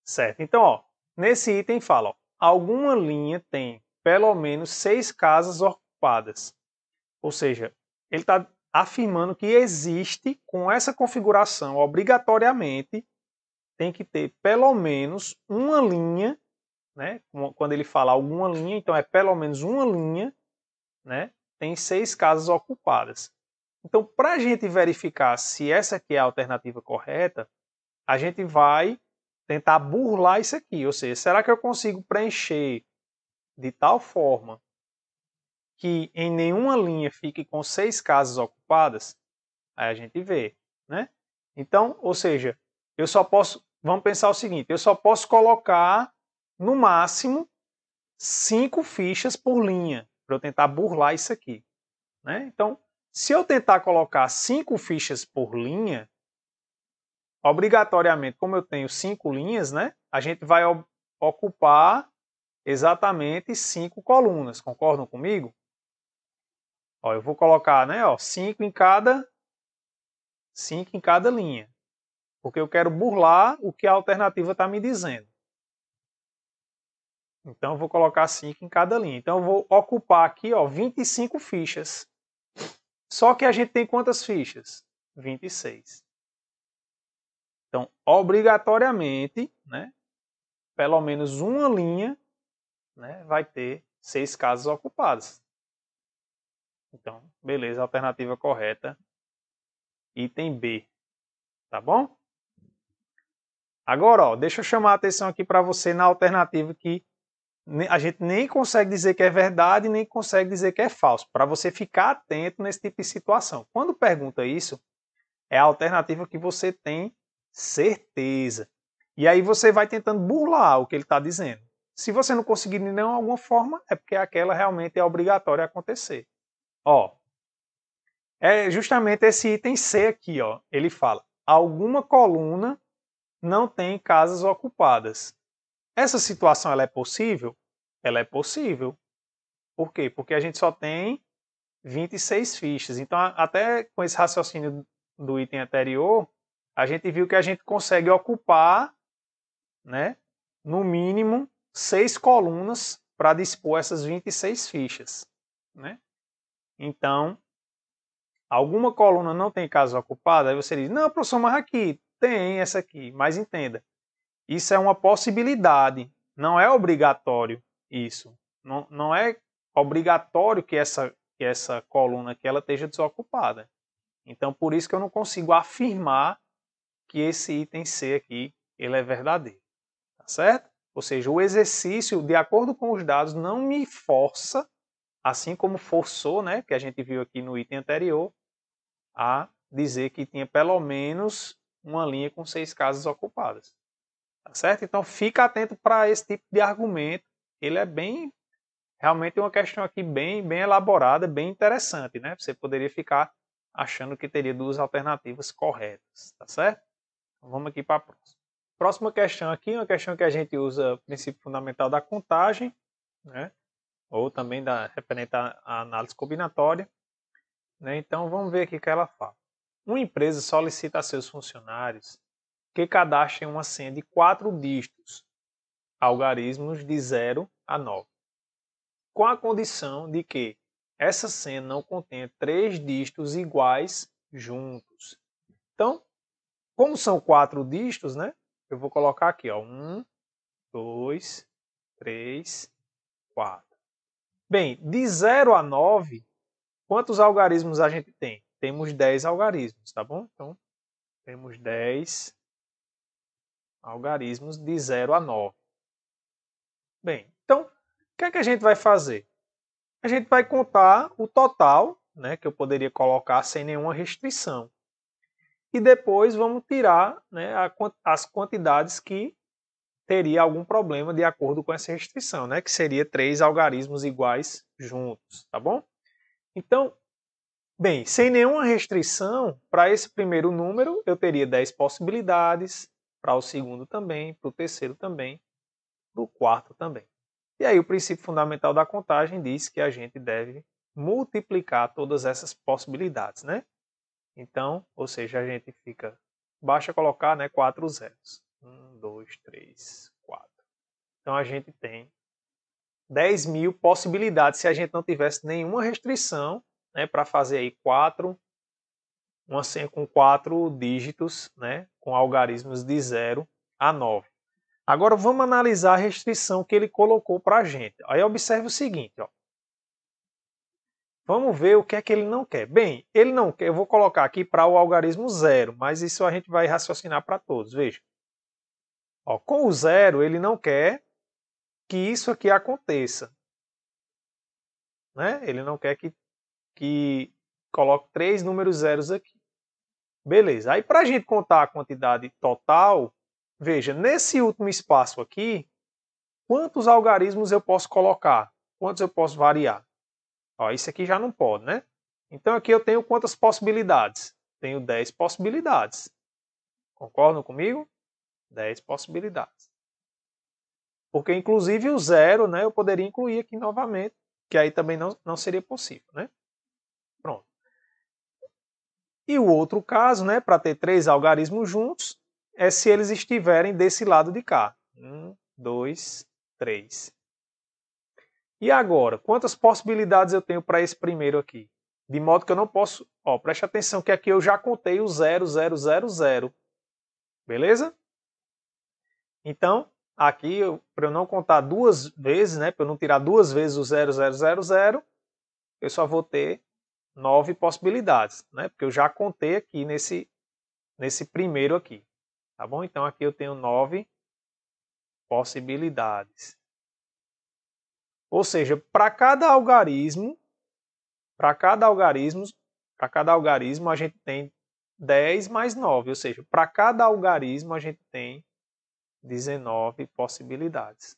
Certo. Então, ó, nesse item fala, ó, alguma linha tem pelo menos 6 casas ocupadas. Ou seja, ele está afirmando que existe, com essa configuração, obrigatoriamente, tem que ter pelo menos uma linha, né? Quando ele fala alguma linha, então é pelo menos uma linha, né? Tem 6 casas ocupadas. Então, para a gente verificar se essa aqui é a alternativa correta, a gente vai tentar burlar isso aqui. Ou seja, será que eu consigo preencher de tal forma que em nenhuma linha fique com 6 casas ocupadas? Aí a gente vê, né? Então, ou seja, eu só posso, vamos pensar o seguinte, eu só posso colocar no máximo 5 fichas por linha, para eu tentar burlar isso aqui, né? Então, se eu tentar colocar 5 fichas por linha, obrigatoriamente, como eu tenho 5 linhas, né? A gente vai ocupar exatamente 5 colunas, concordam comigo? Ó, eu vou colocar, né, ó, 5 em cada linha. Porque eu quero burlar o que a alternativa está me dizendo. Então, eu vou colocar 5 em cada linha. Então, eu vou ocupar aqui, ó, 25 fichas. Só que a gente tem quantas fichas? 26. Então, obrigatoriamente, né, pelo menos uma linha, né, vai ter 6 casas ocupadas. Então, beleza, alternativa correta, item B. Tá bom? Agora, ó, deixa eu chamar a atenção aqui para você na alternativa que a gente nem consegue dizer que é verdade, nem consegue dizer que é falso, para você ficar atento nesse tipo de situação. Quando pergunta isso, é a alternativa que você tem certeza. E aí você vai tentando burlar o que ele está dizendo. Se você não conseguir de nenhuma alguma forma, é porque aquela realmente é obrigatória acontecer. Ó, é justamente esse item C aqui, ó. Ele fala: alguma coluna não tem casas ocupadas. Essa situação ela é possível? Ela é possível. Por quê? Porque a gente só tem 26 fichas. Então, até com esse raciocínio do item anterior, a gente viu que a gente consegue ocupar, né, no mínimo 6 colunas para dispor essas 26 fichas. Né? Então, alguma coluna não tem casa ocupada, aí você diz, não, professor, mas aqui tem essa aqui. Mas entenda, isso é uma possibilidade, não é obrigatório isso. Não é obrigatório que essa coluna aqui ela esteja desocupada. Então, por isso que eu não consigo afirmar que esse item C aqui ele é verdadeiro. Tá certo? Ou seja, o exercício, de acordo com os dados, não me força, assim como forçou, né, que a gente viu aqui no item anterior, a dizer que tinha pelo menos uma linha com 6 casas ocupadas. Tá certo? Então, fica atento para esse tipo de argumento. Ele é bem, realmente uma questão aqui bem elaborada, bem interessante, né? Você poderia ficar achando que teria duas alternativas corretas, tá certo? Então, vamos aqui para a próxima. Próxima questão aqui, uma questão que a gente usa o princípio fundamental da contagem, né? Ou também referente à análise combinatória. Né? Então, vamos ver aqui o que ela fala. Uma empresa solicita a seus funcionários que cadastrem uma senha de 4 dígitos, algarismos de 0 a 9, com a condição de que essa senha não contenha 3 dígitos iguais juntos. Então, como são 4 dígitos, né? Eu vou colocar aqui, ó, 1, 2, 3, 4. Bem, de 0 a 9, quantos algarismos a gente tem? Temos 10 algarismos, tá bom? Então, temos 10 algarismos de 0 a 9. Bem, então, o que é que a gente vai fazer? A gente vai contar o total, né, que eu poderia colocar sem nenhuma restrição. E depois vamos tirar, né, as quantidades que teria algum problema de acordo com essa restrição, né, que seria 3 algarismos iguais juntos, tá bom? Então, bem, sem nenhuma restrição, para esse primeiro número eu teria 10 possibilidades, para o segundo também, para o terceiro também, para o quarto também. E aí o princípio fundamental da contagem diz que a gente deve multiplicar todas essas possibilidades, né? Então, ou seja, a gente fica, basta colocar, né, 4 zeros. 1, 2, 3, 4. Então a gente tem 10.000 possibilidades se a gente não tivesse nenhuma restrição, né, para fazer aí uma senha com 4 dígitos, né, com algarismos de 0 a 9. Agora vamos analisar a restrição que ele colocou para a gente. Aí observe o seguinte, ó. Vamos ver o que é que ele não quer. Bem, ele não quer, eu vou colocar aqui para o algarismo 0, mas isso a gente vai raciocinar para todos. Veja. Ó, com o 0, ele não quer que isso aqui aconteça. Né? Ele não quer que coloque 3 números zeros aqui. Beleza. Aí para a gente contar a quantidade total, veja, nesse último espaço aqui, quantos algarismos eu posso colocar? Quantos eu posso variar? Ó, isso aqui já não pode, né? Então aqui eu tenho quantas possibilidades? Tenho 10 possibilidades. Concordam comigo? 10 possibilidades. Porque inclusive o 0, né, eu poderia incluir aqui novamente, que aí também não seria possível, né? E o outro caso, né, para ter 3 algarismos juntos, é se eles estiverem desse lado de cá. 1, 2, 3. E agora, quantas possibilidades eu tenho para esse primeiro aqui? De modo que eu não posso... Ó, preste atenção que aqui eu já contei o 0, 0, 0, 0. Beleza? Então, aqui, para eu não contar duas vezes, né, para eu não tirar duas vezes o 0, 0, 0, 0, eu só vou ter 9 possibilidades, né? Porque eu já contei aqui nesse primeiro aqui. Tá bom? Então, aqui eu tenho 9 possibilidades. Ou seja, para cada algarismo, a gente tem 10 mais 9. Ou seja, para cada algarismo, a gente tem 19 possibilidades.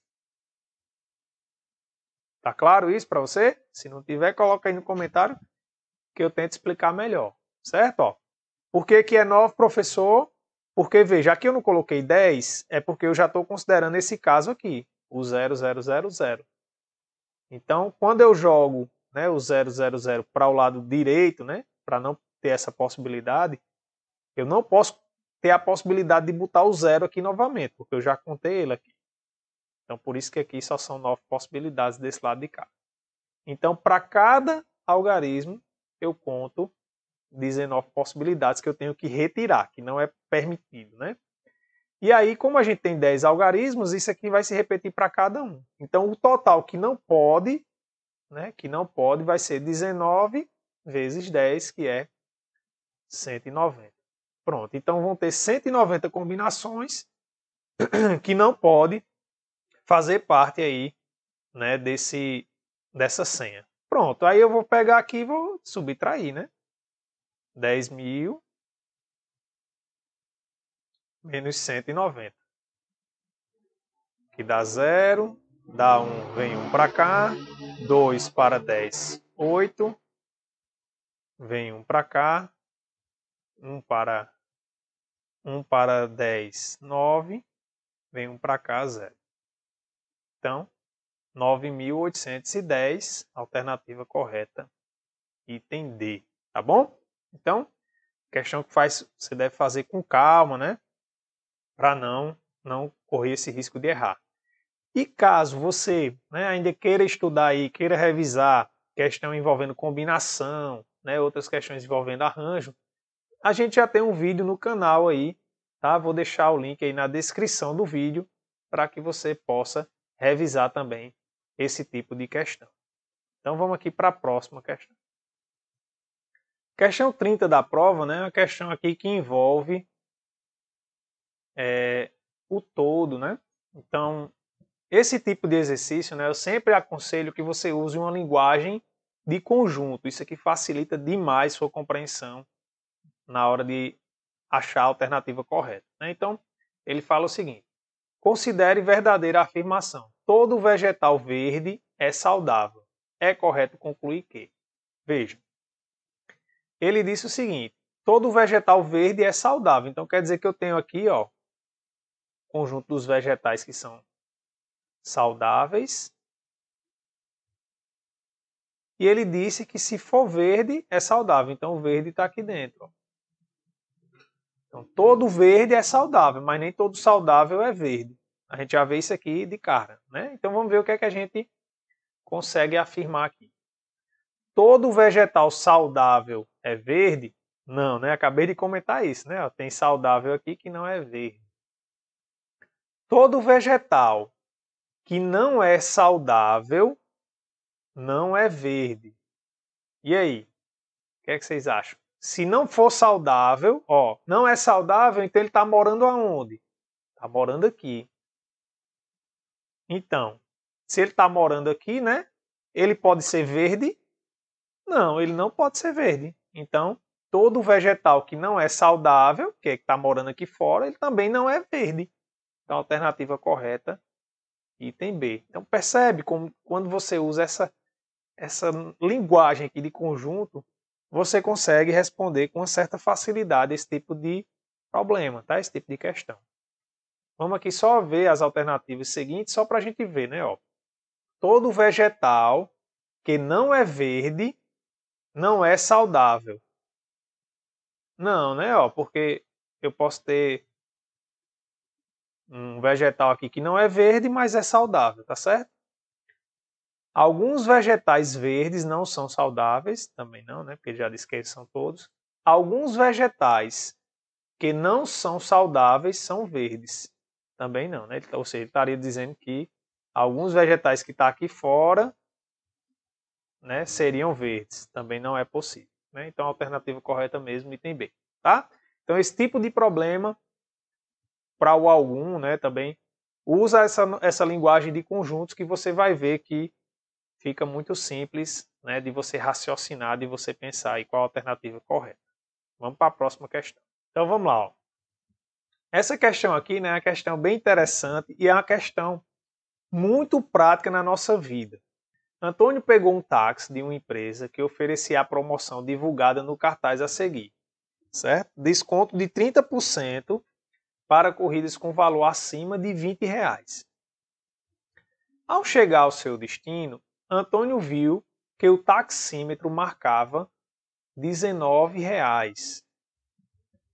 Tá claro isso para você? Se não tiver, coloca aí no comentário que eu tento explicar melhor. Certo? Ó, por que é 9, professor? Porque, veja, aqui eu não coloquei 10, é porque eu já estou considerando esse caso aqui, o 0, 0, 0, 0. Então, quando eu jogo, né, o 0, 0, 0 para o lado direito, né, para não ter essa possibilidade, eu não posso ter a possibilidade de botar o 0 aqui novamente, porque eu já contei ele aqui. Então, por isso que aqui só são 9 possibilidades desse lado de cá. Então, para cada algarismo, eu conto 19 possibilidades que eu tenho que retirar, que não é permitido, né? E aí, como a gente tem 10 algarismos, isso aqui vai se repetir para cada um. Então, o total que não pode, né, vai ser 19 vezes 10, que é 190. Pronto, então vão ter 190 combinações que não pode fazer parte aí, né, dessa senha. Pronto, aí eu vou pegar aqui e vou subtrair, né? 10.000 menos 190. Que dá 0, dá 1, vem 1 para cá, 2 para 10, 8, vem 1 para cá, 1 para 10, 9, vem 1 para cá, 0. Então, 9.810, alternativa correta, item D, tá bom? Então, questão que você deve fazer com calma, né? Para não correr esse risco de errar. E caso você, né, ainda queira estudar aí, queira revisar questão envolvendo combinação, né, outras questões envolvendo arranjo, a gente já tem um vídeo no canal aí, tá? Vou deixar o link aí na descrição do vídeo para que você possa revisar também esse tipo de questão. Então vamos aqui para a próxima questão. Questão 30 da prova, né, é uma questão aqui que envolve o todo, né? Então, esse tipo de exercício, né, eu sempre aconselho que você use uma linguagem de conjunto. Isso aqui facilita demais sua compreensão na hora de achar a alternativa correta, né? Então, ele fala o seguinte: considere verdadeira a afirmação. Todo vegetal verde é saudável. É correto concluir que... Veja, ele disse o seguinte: todo vegetal verde é saudável. Então, quer dizer que eu tenho aqui, ó, conjunto dos vegetais que são saudáveis. E ele disse que se for verde, é saudável. Então, o verde está aqui dentro. Ó. Então, todo verde é saudável, mas nem todo saudável é verde. A gente já vê isso aqui de cara, né? Então, vamos ver o que é que a gente consegue afirmar aqui. Todo vegetal saudável é verde? Não, né? Acabei de comentar isso, né? Tem saudável aqui que não é verde. Todo vegetal que não é saudável não é verde. E aí? O que é que vocês acham? Se não for saudável, ó, não é saudável, então ele está morando aonde? Está morando aqui. Então, se ele está morando aqui, né? Ele pode ser verde? Não, ele não pode ser verde. Então, todo vegetal que não é saudável, que está morando aqui fora, ele também não é verde. Então, a alternativa correta, item B. Então, percebe como quando você usa essa linguagem aqui de conjunto, você consegue responder com uma certa facilidade esse tipo de problema, tá? Esse tipo de questão. Vamos aqui só ver as alternativas seguintes, só para a gente ver, né? Ó, todo vegetal que não é verde não é saudável. Não, né? Ó, porque eu posso ter um vegetal aqui que não é verde, mas é saudável, tá certo? Alguns vegetais verdes não são saudáveis, também não, né? Porque já disse que eles são todos. Alguns vegetais que não são saudáveis são verdes, também não, né? Ou seja, ele estaria dizendo que alguns vegetais que estão aqui fora, né, seriam verdes, também não é possível, né? Então a alternativa correta mesmo, item B, tá? Então esse tipo de problema para o algum, né, também usa essa linguagem de conjuntos que você vai ver que fica muito simples, né, de você raciocinar, de você pensar aí qual a alternativa correta. Vamos para a próxima questão. Então vamos lá. Ó. Essa questão aqui, né, é uma questão bem interessante e é uma questão muito prática na nossa vida. Antônio pegou um táxi de uma empresa que oferecia a promoção divulgada no cartaz a seguir, certo? Desconto de 30% para corridas com valor acima de R$ 20. Ao chegar ao seu destino, Antônio viu que o taxímetro marcava R$ 19.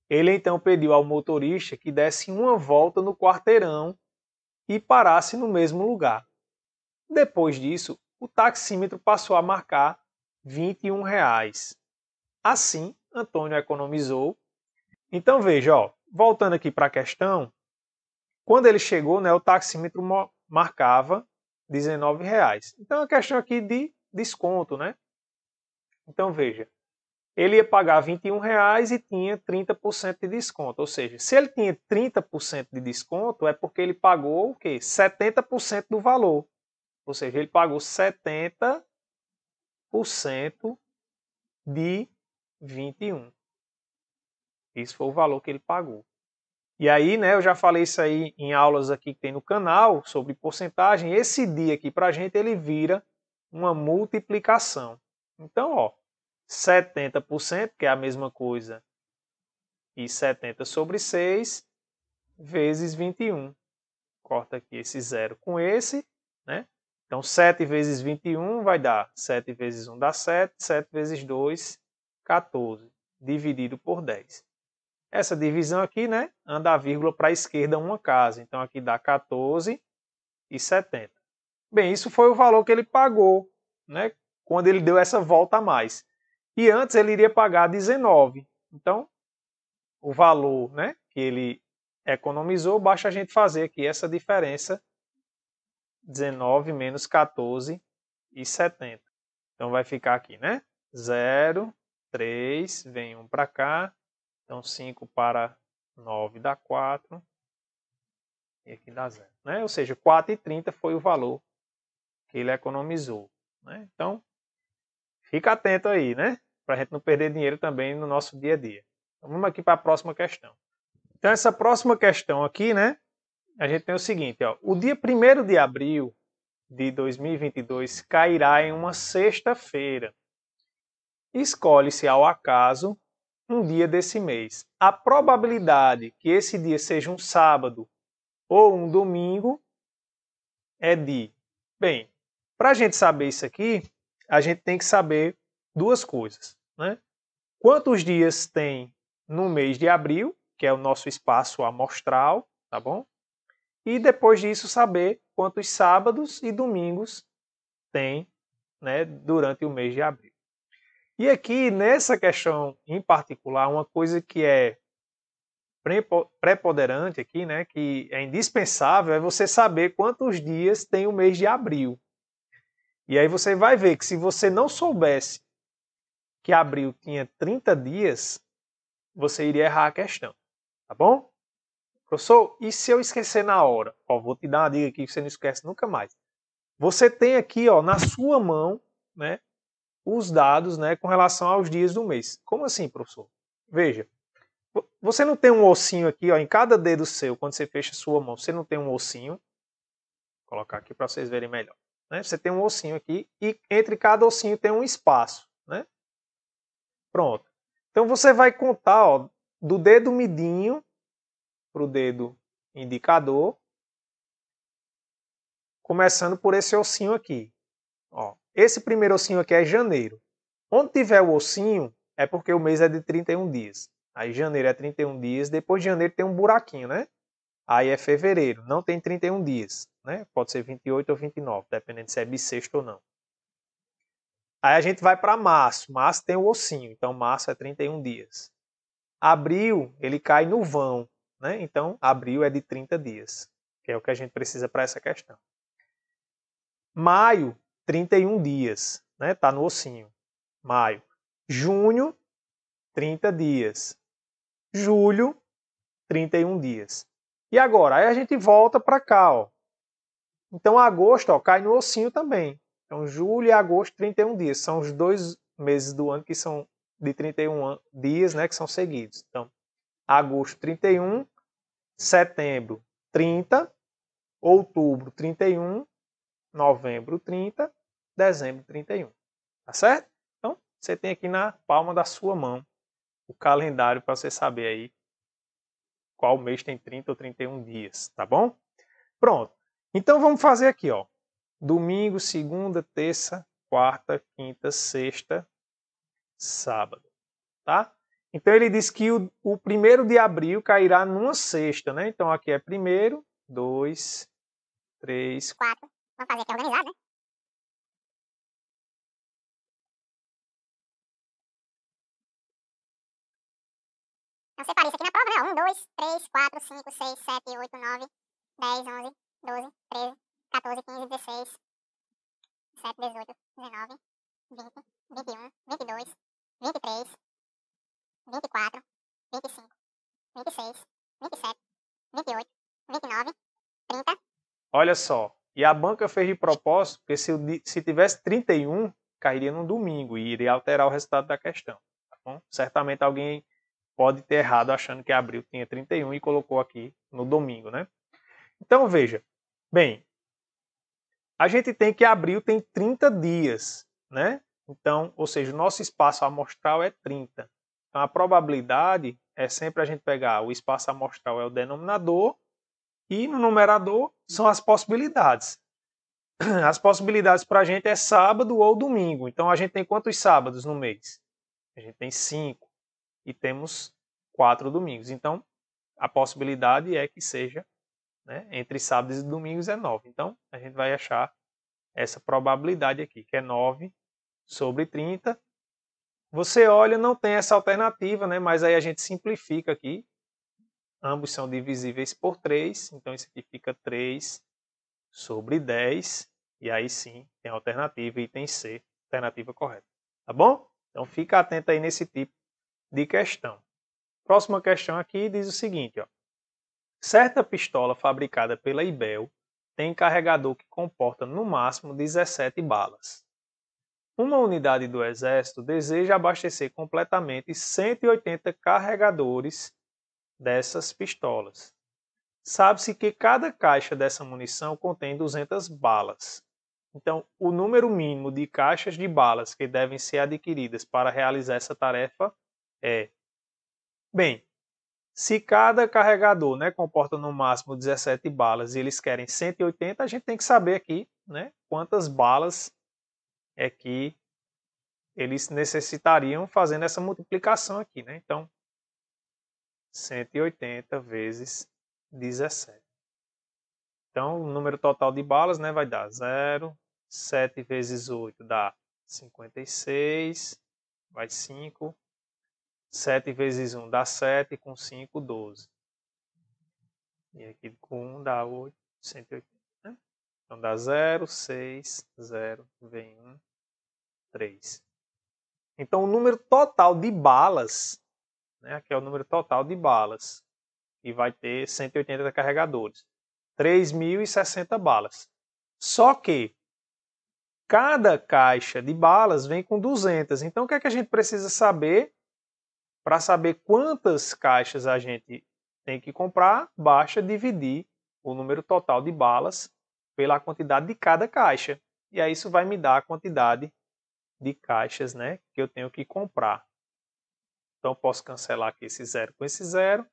Ele então pediu ao motorista que desse uma volta no quarteirão e parasse no mesmo lugar. Depois disso, o taxímetro passou a marcar R$ 21. Assim, Antônio economizou. Então veja, ó, voltando aqui para a questão, quando ele chegou, né, o taxímetro marcava R$ 19. Então a questão aqui de desconto, né? Então veja, ele ia pagar R$ 21 e tinha 30% de desconto. Ou seja, se ele tinha 30% de desconto, é porque ele pagou o quê? 70% do valor. Ou seja, ele pagou 70% de 21. Isso foi o valor que ele pagou. E aí, né, eu já falei isso aí em aulas aqui que tem no canal sobre porcentagem. Esse dia aqui para a gente ele vira uma multiplicação. Então, ó, 70%, que é a mesma coisa, e 70 sobre 6 vezes 21. Corta aqui esse zero com esse, né? Então, 7 vezes 21 vai dar 7 vezes 1 dá 7, 7 vezes 2, 14, dividido por 10. Essa divisão aqui, né, anda a vírgula para a esquerda uma casa. Então, aqui dá 14,70. Bem, isso foi o valor que ele pagou, né, quando ele deu essa volta a mais. E antes ele iria pagar 19. Então, o valor, né, que ele economizou, basta a gente fazer aqui essa diferença, 19 menos 14,70. Então, vai ficar aqui, né, 0, 3, vem 1 para cá. Então, 5 para 9 dá 4. E aqui dá 0. Né? Ou seja, 4,30 foi o valor que ele economizou. Né? Então, fica atento aí, né? Para a gente não perder dinheiro também no nosso dia a dia. Então, vamos aqui para a próxima questão. Então, essa próxima questão aqui, né? A gente tem o seguinte, ó. O dia 1º de abril de 2022 cairá em uma sexta-feira. Escolhe-se ao acaso um dia desse mês. A probabilidade que esse dia seja um sábado ou um domingo é de... Bem, para a gente saber isso aqui, a gente tem que saber duas coisas. Né? Quantos dias tem no mês de abril, que é o nosso espaço amostral, tá bom? E depois disso saber quantos sábados e domingos tem, né, durante o mês de abril. E aqui, nessa questão em particular, uma coisa que é preponderante aqui, né, que é indispensável, é você saber quantos dias tem o mês de abril. E aí você vai ver que se você não soubesse que abril tinha 30 dias, você iria errar a questão, tá bom? Professor, e se eu esquecer na hora? Ó, vou te dar uma dica aqui que você não esquece nunca mais. Você tem aqui, ó, na sua mão, né, os dados, né, com relação aos dias do mês. Como assim, professor? Veja, você não tem um ossinho aqui, ó, em cada dedo seu, quando você fecha a sua mão, você não tem um ossinho. Vou colocar aqui para vocês verem melhor. Né? Você tem um ossinho aqui e entre cada ossinho tem um espaço. Né? Pronto. Então você vai contar, ó, do dedo midinho para o dedo indicador, começando por esse ossinho aqui. Ó, esse primeiro ossinho aqui é janeiro. Onde tiver o ossinho, é porque o mês é de 31 dias. Aí janeiro é 31 dias, depois de janeiro tem um buraquinho, né? Aí é fevereiro, não tem 31 dias, né? Pode ser 28 ou 29, dependendo se é bissexto ou não. Aí a gente vai para março. Março tem o ossinho, então março é 31 dias. Abril, ele cai no vão, né? Então abril é de 30 dias, que é o que a gente precisa para essa questão. Maio, 31 dias, né? Tá no ossinho. Maio. Junho, 30 dias. Julho, 31 dias. E agora? Aí a gente volta para cá, ó. Então agosto, ó, cai no ossinho também. Então julho e agosto, 31 dias. São os 2 meses do ano que são de 31 dias, né, que são seguidos. Então, agosto 31, setembro 30, outubro 31, novembro 30, dezembro 31. Tá certo? Então, você tem aqui na palma da sua mão o calendário para você saber aí qual mês tem 30 ou 31 dias, tá bom? Pronto. Então vamos fazer aqui, ó. Domingo, segunda, terça, quarta, quinta, sexta, sábado, tá? Então ele diz que o 1º de abril cairá numa sexta, né? Então aqui é 1º, 2, 3, 4. Vamos fazer aqui organizado, né? Então separe isso aqui na prova, né? 1, 2, 3, 4, 5, 6, 7, 8, 9, 10, 11, 12, 13, 14, 15, 16, 17, 18, 19, 20, 21, 22, 23, 24, 25, 26, 27, 28, 29, 30. Olha só. E a banca fez de propósito, porque se tivesse 31, cairia no domingo e iria alterar o resultado da questão. Tá bom? Certamente alguém pode ter errado achando que abril tinha 31 e colocou aqui no domingo, né? Então veja, bem, a gente tem que abril tem 30 dias, né? Então, ou seja, o nosso espaço amostral é 30. Então a probabilidade é sempre a gente pegar o espaço amostral é o denominador e no numerador são as possibilidades. As possibilidades para a gente é sábado ou domingo. Então a gente tem quantos sábados no mês? A gente tem 5 e temos 4 domingos. Então a possibilidade é que seja, né, entre sábados e domingos é 9. Então a gente vai achar essa probabilidade aqui, que é 9 sobre 30. Você olha, não tem essa alternativa, né, mas aí a gente simplifica aqui. Ambos são divisíveis por 3, então isso aqui fica 3 sobre 10. E aí sim, tem a alternativa, item C, alternativa correta. Tá bom? Então fica atento aí nesse tipo de questão. Próxima questão aqui diz o seguinte, ó. Certa pistola fabricada pela Ibel tem carregador que comporta no máximo 17 balas. Uma unidade do Exército deseja abastecer completamente 180 carregadores dessas pistolas. Sabe-se que cada caixa dessa munição contém 200 balas. Então, o número mínimo de caixas de balas que devem ser adquiridas para realizar essa tarefa é... Bem, se cada carregador, né, comporta no máximo 17 balas e eles querem 180, a gente tem que saber aqui, né, quantas balas é que eles necessitariam fazendo essa multiplicação aqui, né? Então, 180 vezes 17. Então, o número total de balas, né, vai dar 0, 7 vezes 8 dá 56, vai 5, 7 vezes 1 dá 7, com 5, 12. E aqui com 1 dá 8, 180. Né? Então dá 0, 6, 0, vem 1, 3. Então o número total de balas, né, aqui é o número total de balas, e vai ter 180 carregadores. 3.060 balas. Só que cada caixa de balas vem com 200. Então o que é que a gente precisa saber? Para saber quantas caixas a gente tem que comprar, basta dividir o número total de balas pela quantidade de cada caixa. E aí isso vai me dar a quantidade de caixas, né, que eu tenho que comprar. Então posso cancelar aqui esse 0 com esse 0.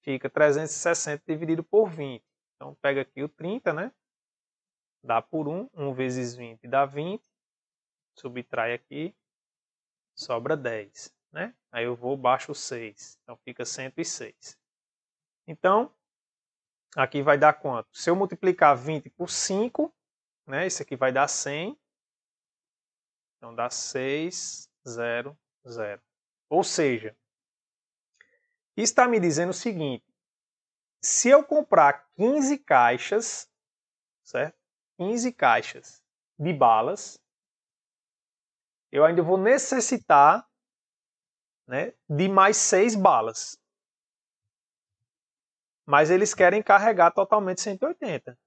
Fica 360 dividido por 20. Então pega aqui o 30, né? Dá por 1. 1 vezes 20 dá 20. Subtrai aqui. Sobra 10. né? Aí eu vou, baixo 6. Então fica 106. Então, aqui vai dar quanto? Se eu multiplicar 20 por 5, né? Isso aqui vai dar 100. Então dá 600. Ou seja, isso está me dizendo o seguinte. Se eu comprar 15 caixas, certo? 15 caixas de balas, eu ainda vou necessitar, né, de mais 6 balas. Mas eles querem carregar totalmente 180.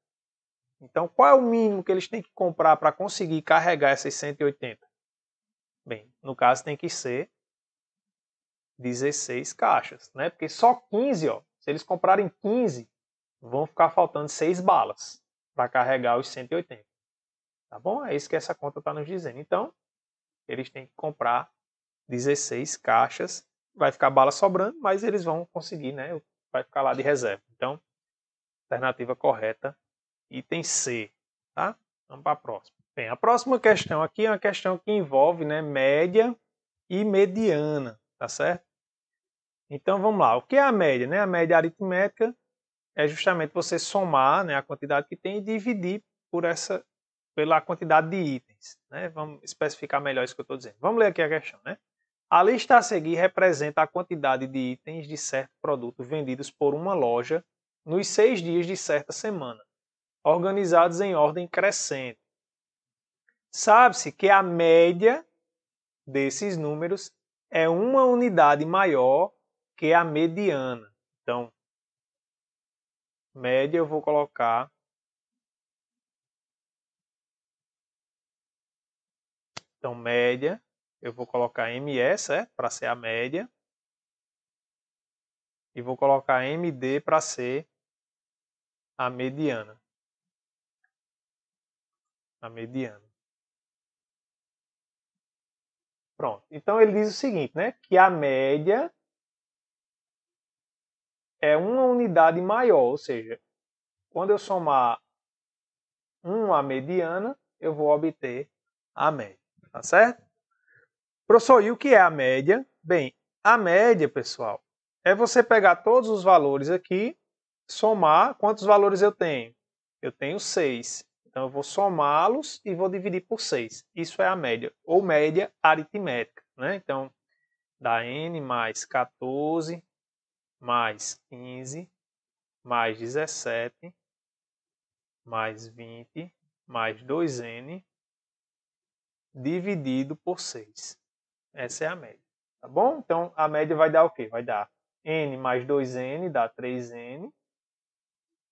Então, qual é o mínimo que eles têm que comprar para conseguir carregar essas 180? Bem, no caso tem que ser 16 caixas, né? Porque só 15, ó, se eles comprarem 15, vão ficar faltando 6 balas para carregar os 180. Tá bom? É isso que essa conta está nos dizendo. Então, eles têm que comprar 16 caixas. Vai ficar bala sobrando, mas eles vão conseguir, né? Vai ficar lá de reserva. Então, alternativa correta, item C. Tá? Vamos para a próxima. Bem, a próxima questão aqui é uma questão que envolve, né, média e mediana. Tá certo? Então, vamos lá. O que é a média? Né? A média aritmética é justamente você somar, né, a quantidade que tem e dividir pela quantidade de itens. Né? Vamos especificar melhor isso que eu estou dizendo. Vamos ler aqui a questão. Né? A lista a seguir representa a quantidade de itens de certo produto vendidos por uma loja nos 6 dias de certa semana, organizados em ordem crescente. Sabe-se que a média desses números é uma unidade maior que a mediana. Então, média eu vou colocar média, eu vou colocar ME, certo? Para ser a média. E vou colocar MD para ser a mediana. A mediana. Pronto. Então ele diz o seguinte, né? Que a média é uma unidade maior, ou seja, quando eu somar 1 à mediana, eu vou obter a média. Tá certo? Professor, e o que é a média? Bem, a média, pessoal, é você pegar todos os valores aqui, somar. Quantos valores eu tenho? Eu tenho 6. Então, eu vou somá-los e vou dividir por 6. Isso é a média, ou média aritmética. Né? Então, dá n mais 14, mais 15, mais 17, mais 20, mais 2n, dividido por 6. Essa é a média. Tá bom? Então, a média vai dar o quê? Vai dar n mais 2n, dá 3n,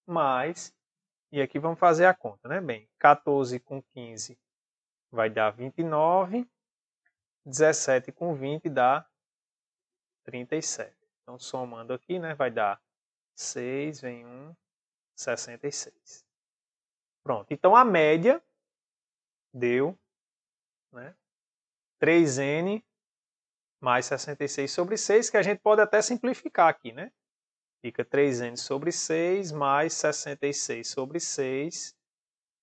mais... E aqui vamos fazer a conta, né? Bem, 14 com 15 vai dar 29, 17 com 20 dá 37. Então, somando aqui, né, vai dar 6, vem 1, 66. Pronto. Então, a média deu, né, 3n mais 66 sobre 6, que a gente pode até simplificar aqui, né? Fica 3n sobre 6 mais 66 sobre 6,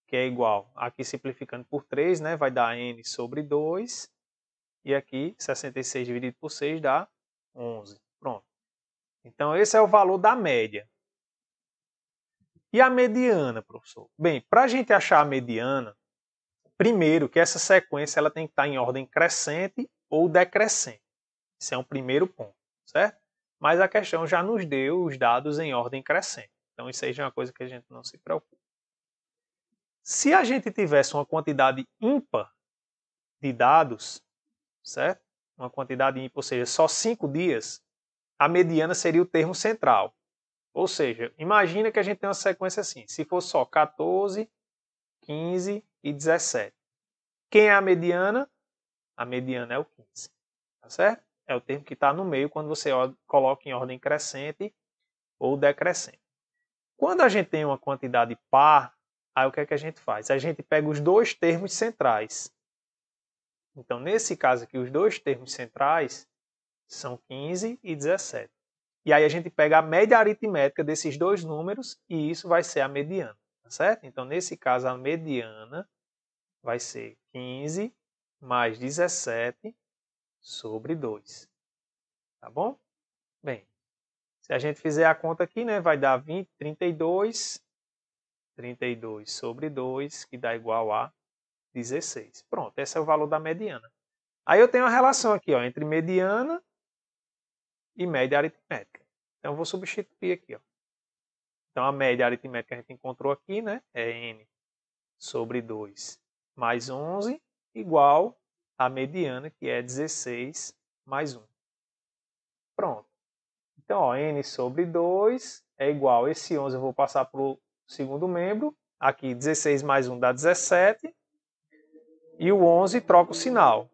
que é igual, aqui simplificando por 3, né, vai dar n sobre 2, e aqui 66 dividido por 6 dá 11. Pronto. Então, esse é o valor da média. E a mediana, professor? Bem, para a gente achar a mediana, primeiro que essa sequência ela tem que estar em ordem crescente ou decrescente. Esse é um primeiro ponto, certo? Mas a questão já nos deu os dados em ordem crescente. Então, isso aí já é uma coisa que a gente não se preocupa. Se a gente tivesse uma quantidade ímpar de dados, certo? Uma quantidade ímpar, ou seja, só 5 dias, a mediana seria o termo central. Ou seja, imagina que a gente tem uma sequência assim, se for só 14, 15 e 17. Quem é a mediana? A mediana é o 15. Tá certo? É o termo que está no meio quando você coloca em ordem crescente ou decrescente. Quando a gente tem uma quantidade par, aí o que é que a gente faz? A gente pega os dois termos centrais. Então, nesse caso aqui, os dois termos centrais são 15 e 17. E aí a gente pega a média aritmética desses dois números e isso vai ser a mediana. Tá certo? Então, nesse caso, a mediana vai ser 15 mais 17 sobre 2. tá bom? Bem, se a gente fizer a conta aqui, né, vai dar 20, 32 sobre 2, que dá igual a 16. Pronto, esse é o valor da mediana. Aí eu tenho a relação aqui, ó, entre mediana e média aritmética. Então eu vou substituir aqui, ó. Então a média aritmética que a gente encontrou aqui, né, é n sobre 2 mais 11 igual a mediana, que é 16 mais 1. Pronto. Então, ó, n sobre 2 é igual a esse 11, eu vou passar para o segundo membro. Aqui 16 mais 1 dá 17. E o 11 troca o sinal.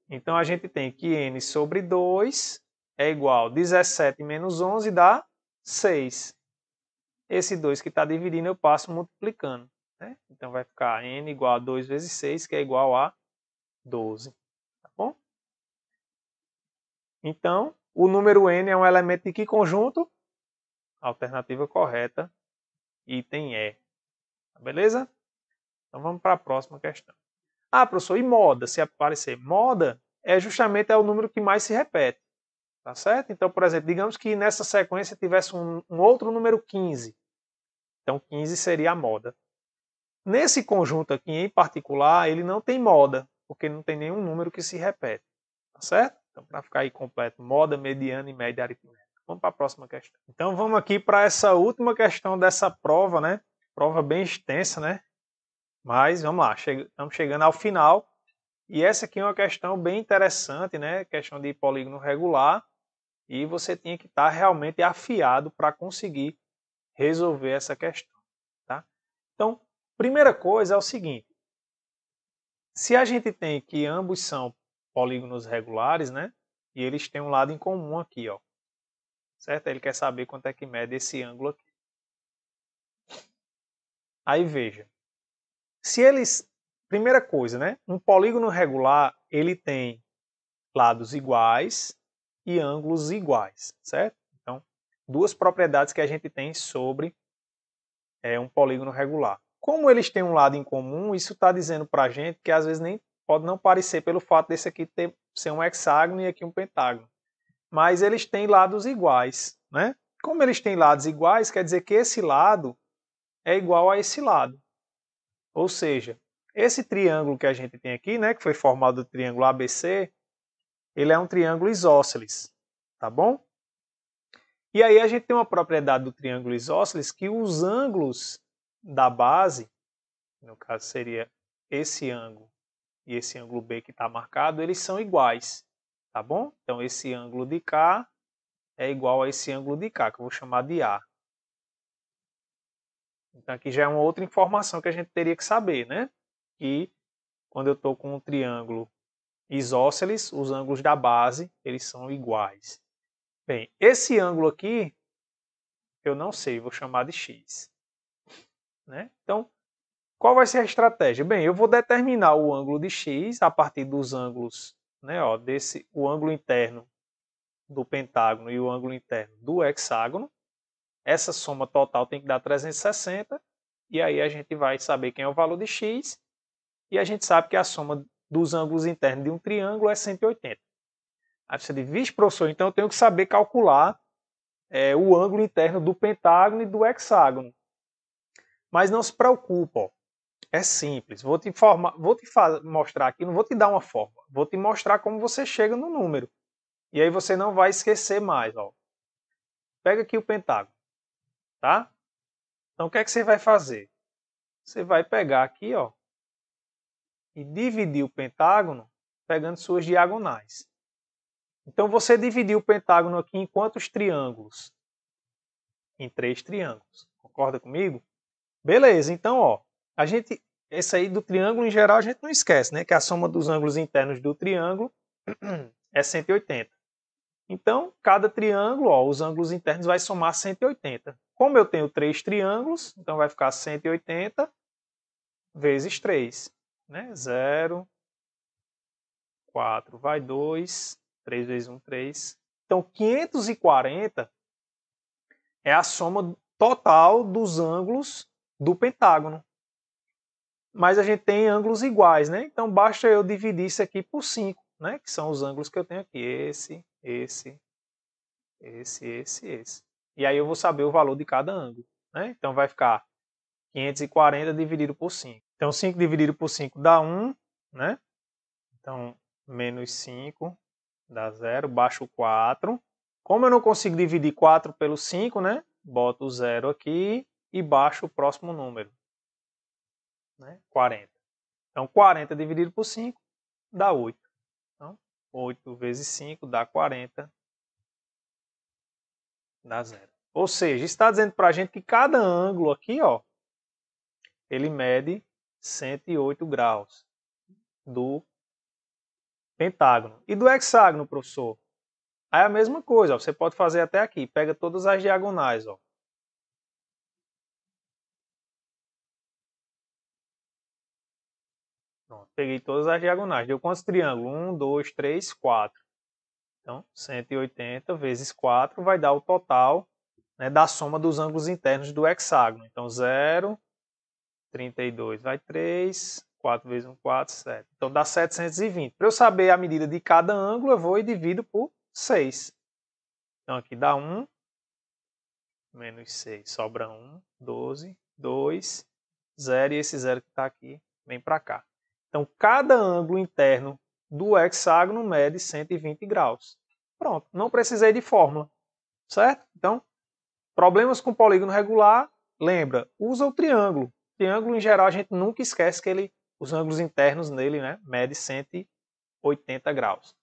Então a gente tem que n sobre 2 é igual a 17 menos 11 dá 6. Esse 2 que está dividindo eu passo multiplicando, né? Então vai ficar n igual a 2 vezes 6, que é igual a 12. Tá bom? Então, o número n é um elemento de que conjunto? Alternativa correta, item E. Beleza? Então vamos para a próxima questão. Ah, professor, e moda? Se aparecer moda, justamente o número que mais se repete. Tá certo? Então, por exemplo, digamos que nessa sequência tivesse um outro número 15. Então, 15 seria a moda. Nesse conjunto aqui em particular, ele não tem moda, porque não tem nenhum número que se repete. Tá certo? Então, para ficar aí completo, moda, mediana e média aritmética. Vamos para a próxima questão. Então, vamos aqui para essa última questão dessa prova, né? Prova bem extensa, né? Mas, vamos lá, estamos chegando ao final. E essa aqui é uma questão bem interessante, né? Questão de polígono regular. E você tinha que estar realmente afiado para conseguir resolver essa questão. Tá? Então, primeira coisa é o seguinte. Se a gente tem que ambos são polígonos regulares, né? E eles têm um lado em comum aqui, ó. Certo? Ele quer saber quanto é que mede esse ângulo aqui. Aí veja. Se eles... Primeira coisa, né? Um polígono regular, ele tem lados iguais e ângulos iguais, certo? Então, duas propriedades que a gente tem sobre um polígono regular. Como eles têm um lado em comum, isso está dizendo para a gente que às vezes nem pode não parecer pelo fato desse aqui ser um hexágono e aqui um pentágono. Mas eles têm lados iguais, né? Como eles têm lados iguais, quer dizer que esse lado é igual a esse lado. Ou seja, esse triângulo que a gente tem aqui, né, que foi formado do triângulo ABC, ele é um triângulo isósceles, tá bom? E aí a gente tem uma propriedade do triângulo isósceles que os ângulos da base, no caso seria esse ângulo e esse ângulo B que está marcado, eles são iguais, tá bom? Então esse ângulo de cá é igual a esse ângulo de cá, que eu vou chamar de A. Então aqui já é uma outra informação que a gente teria que saber, né? Que quando eu estou com um triângulo isósceles, os ângulos da base, eles são iguais. Bem, esse ângulo aqui, eu não sei, vou chamar de X. Né? Então, qual vai ser a estratégia? Bem, eu vou determinar o ângulo de X a partir dos ângulos, né, ó, o ângulo interno do pentágono e o ângulo interno do hexágono. Essa soma total tem que dar 360, e aí a gente vai saber quem é o valor de X, e a gente sabe que a soma dos ângulos internos de um triângulo é 180. Aí você diz, vixe, professor, então eu tenho que saber calcular o ângulo interno do pentágono e do hexágono. Mas não se preocupe, ó. É simples. Vou te mostrar aqui, não vou te dar uma fórmula. Vou te mostrar como você chega no número. E aí você não vai esquecer mais. Ó. Pega aqui o pentágono. Tá? Então o que é que você vai fazer? Você vai pegar aqui, ó, e dividir o pentágono pegando suas diagonais. Então você dividiu o pentágono aqui em quantos triângulos? Em 3 triângulos. Concorda comigo? Beleza, então, ó, esse aí do triângulo em geral a gente não esquece, né? Que a soma dos ângulos internos do triângulo é 180. Então, cada triângulo, ó, os ângulos internos vai somar 180. Como eu tenho 3 triângulos, então vai ficar 180 vezes 3. Né? 0, 4, vai 2, 3 vezes 1, 3. Então, 540 é a soma total dos ângulos do pentágono. Mas a gente tem ângulos iguais, né? Então basta eu dividir isso aqui por 5. né? Que são os ângulos que eu tenho aqui. Esse. E aí eu vou saber o valor de cada ângulo, né? Então vai ficar 540 dividido por 5. Então 5 dividido por 5 dá 1, né? Então menos 5 dá 0, baixo 4. Como eu não consigo dividir 4 pelo 5, né? Boto o 0 aqui e baixo o próximo número, né? 40. Então 40 dividido por 5 dá 8. Então 8 vezes 5 dá 40, dá 0. Ou seja, está dizendo para a gente que cada ângulo aqui, ó, ele mede 108 graus do pentágono. E do hexágono, professor? Aí é a mesma coisa, ó, você pode fazer até aqui. Pega todas as diagonais, ó. Pronto, peguei todas as diagonais. Deu quantos triângulos? 1, 2, 3, 4. Então, 180 vezes 4 vai dar o total, né, da soma dos ângulos internos do hexágono. Então, 0, 32 vai 3, 4 vezes 1, 4, 7. Então, dá 720. Para eu saber a medida de cada ângulo, eu vou e divido por 6. Então, aqui dá 1, menos 6, sobra 1, 12, 2, 0, e esse 0 que está aqui vem para cá. Então, cada ângulo interno do hexágono mede 120 graus. Pronto, não precisei de fórmula, certo? Então, problemas com polígono regular, lembra, usa o triângulo. Triângulo, em geral, a gente nunca esquece que os ângulos internos nele, né, mede 180 graus.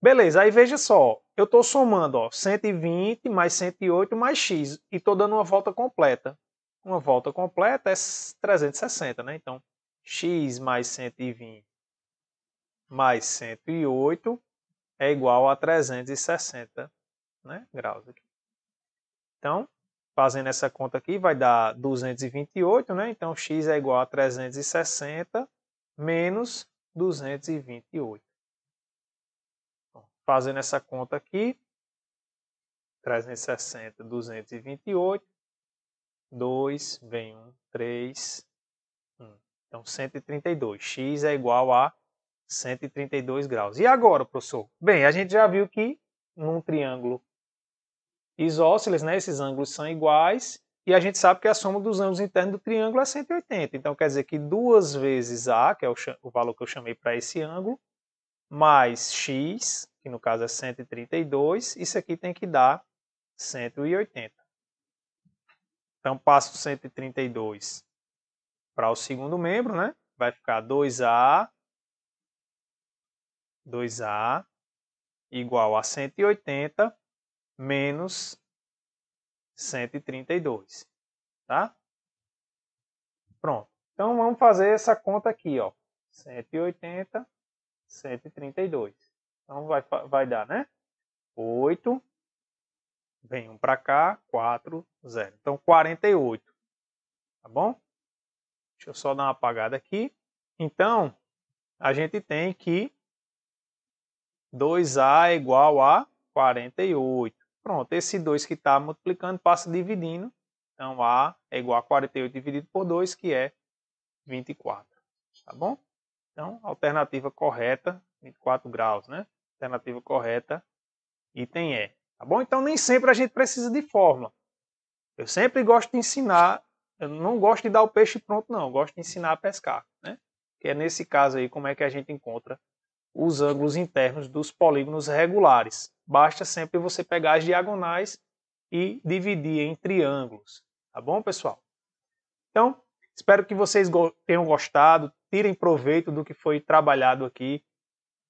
Beleza, aí veja só, eu estou somando, ó, 120 mais 108 mais x, e estou dando uma volta completa. Uma volta completa é 360, né? Então, x mais 120 mais 108 é igual a 360, né, graus aqui. Então, fazendo essa conta aqui, vai dar 228, né? Então, x é igual a 360 menos 228. Fazendo essa conta aqui, 360, 228, 2, vem 1, 3, 1. Então, 132. X é igual a 132 graus. E agora, professor? Bem, a gente já viu que num triângulo isósceles, né, esses ângulos são iguais, e a gente sabe que a soma dos ângulos internos do triângulo é 180. Então, quer dizer que 2 vezes A, que é o valor que eu chamei para esse ângulo, mais x, que no caso é 132, isso aqui tem que dar 180. Então, passo 132 para o segundo membro, né? Vai ficar 2A igual a 180 menos 132, tá? Pronto. Então, vamos fazer essa conta aqui, ó. 180, 132. Então, vai dar, né? 8, vem 1 para cá, 4, 0. Então, 48. Tá bom? Deixa eu só dar uma apagada aqui. Então, a gente tem que 2A é igual a 48. Pronto, esse 2 que está multiplicando passa dividindo. Então, A é igual a 48 dividido por 2, que é 24. Tá bom? Então, alternativa correta, 24 graus, né? Alternativa correta, item E. Tá bom? Então, nem sempre a gente precisa de fórmula. Eu sempre gosto de ensinar, eu não gosto de dar o peixe pronto, não. Eu gosto de ensinar a pescar, né? Que é nesse caso aí, como é que a gente encontra os ângulos internos dos polígonos regulares. Basta sempre você pegar as diagonais e dividir em triângulos. Tá bom, pessoal? Então, espero que vocês tenham gostado, tirem proveito do que foi trabalhado aqui.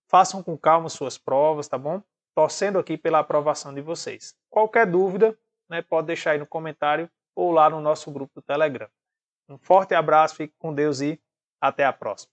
Façam com calma suas provas, tá bom? Torcendo aqui pela aprovação de vocês. Qualquer dúvida, né, pode deixar aí no comentário ou lá no nosso grupo do Telegram. Um forte abraço, fique com Deus e até a próxima.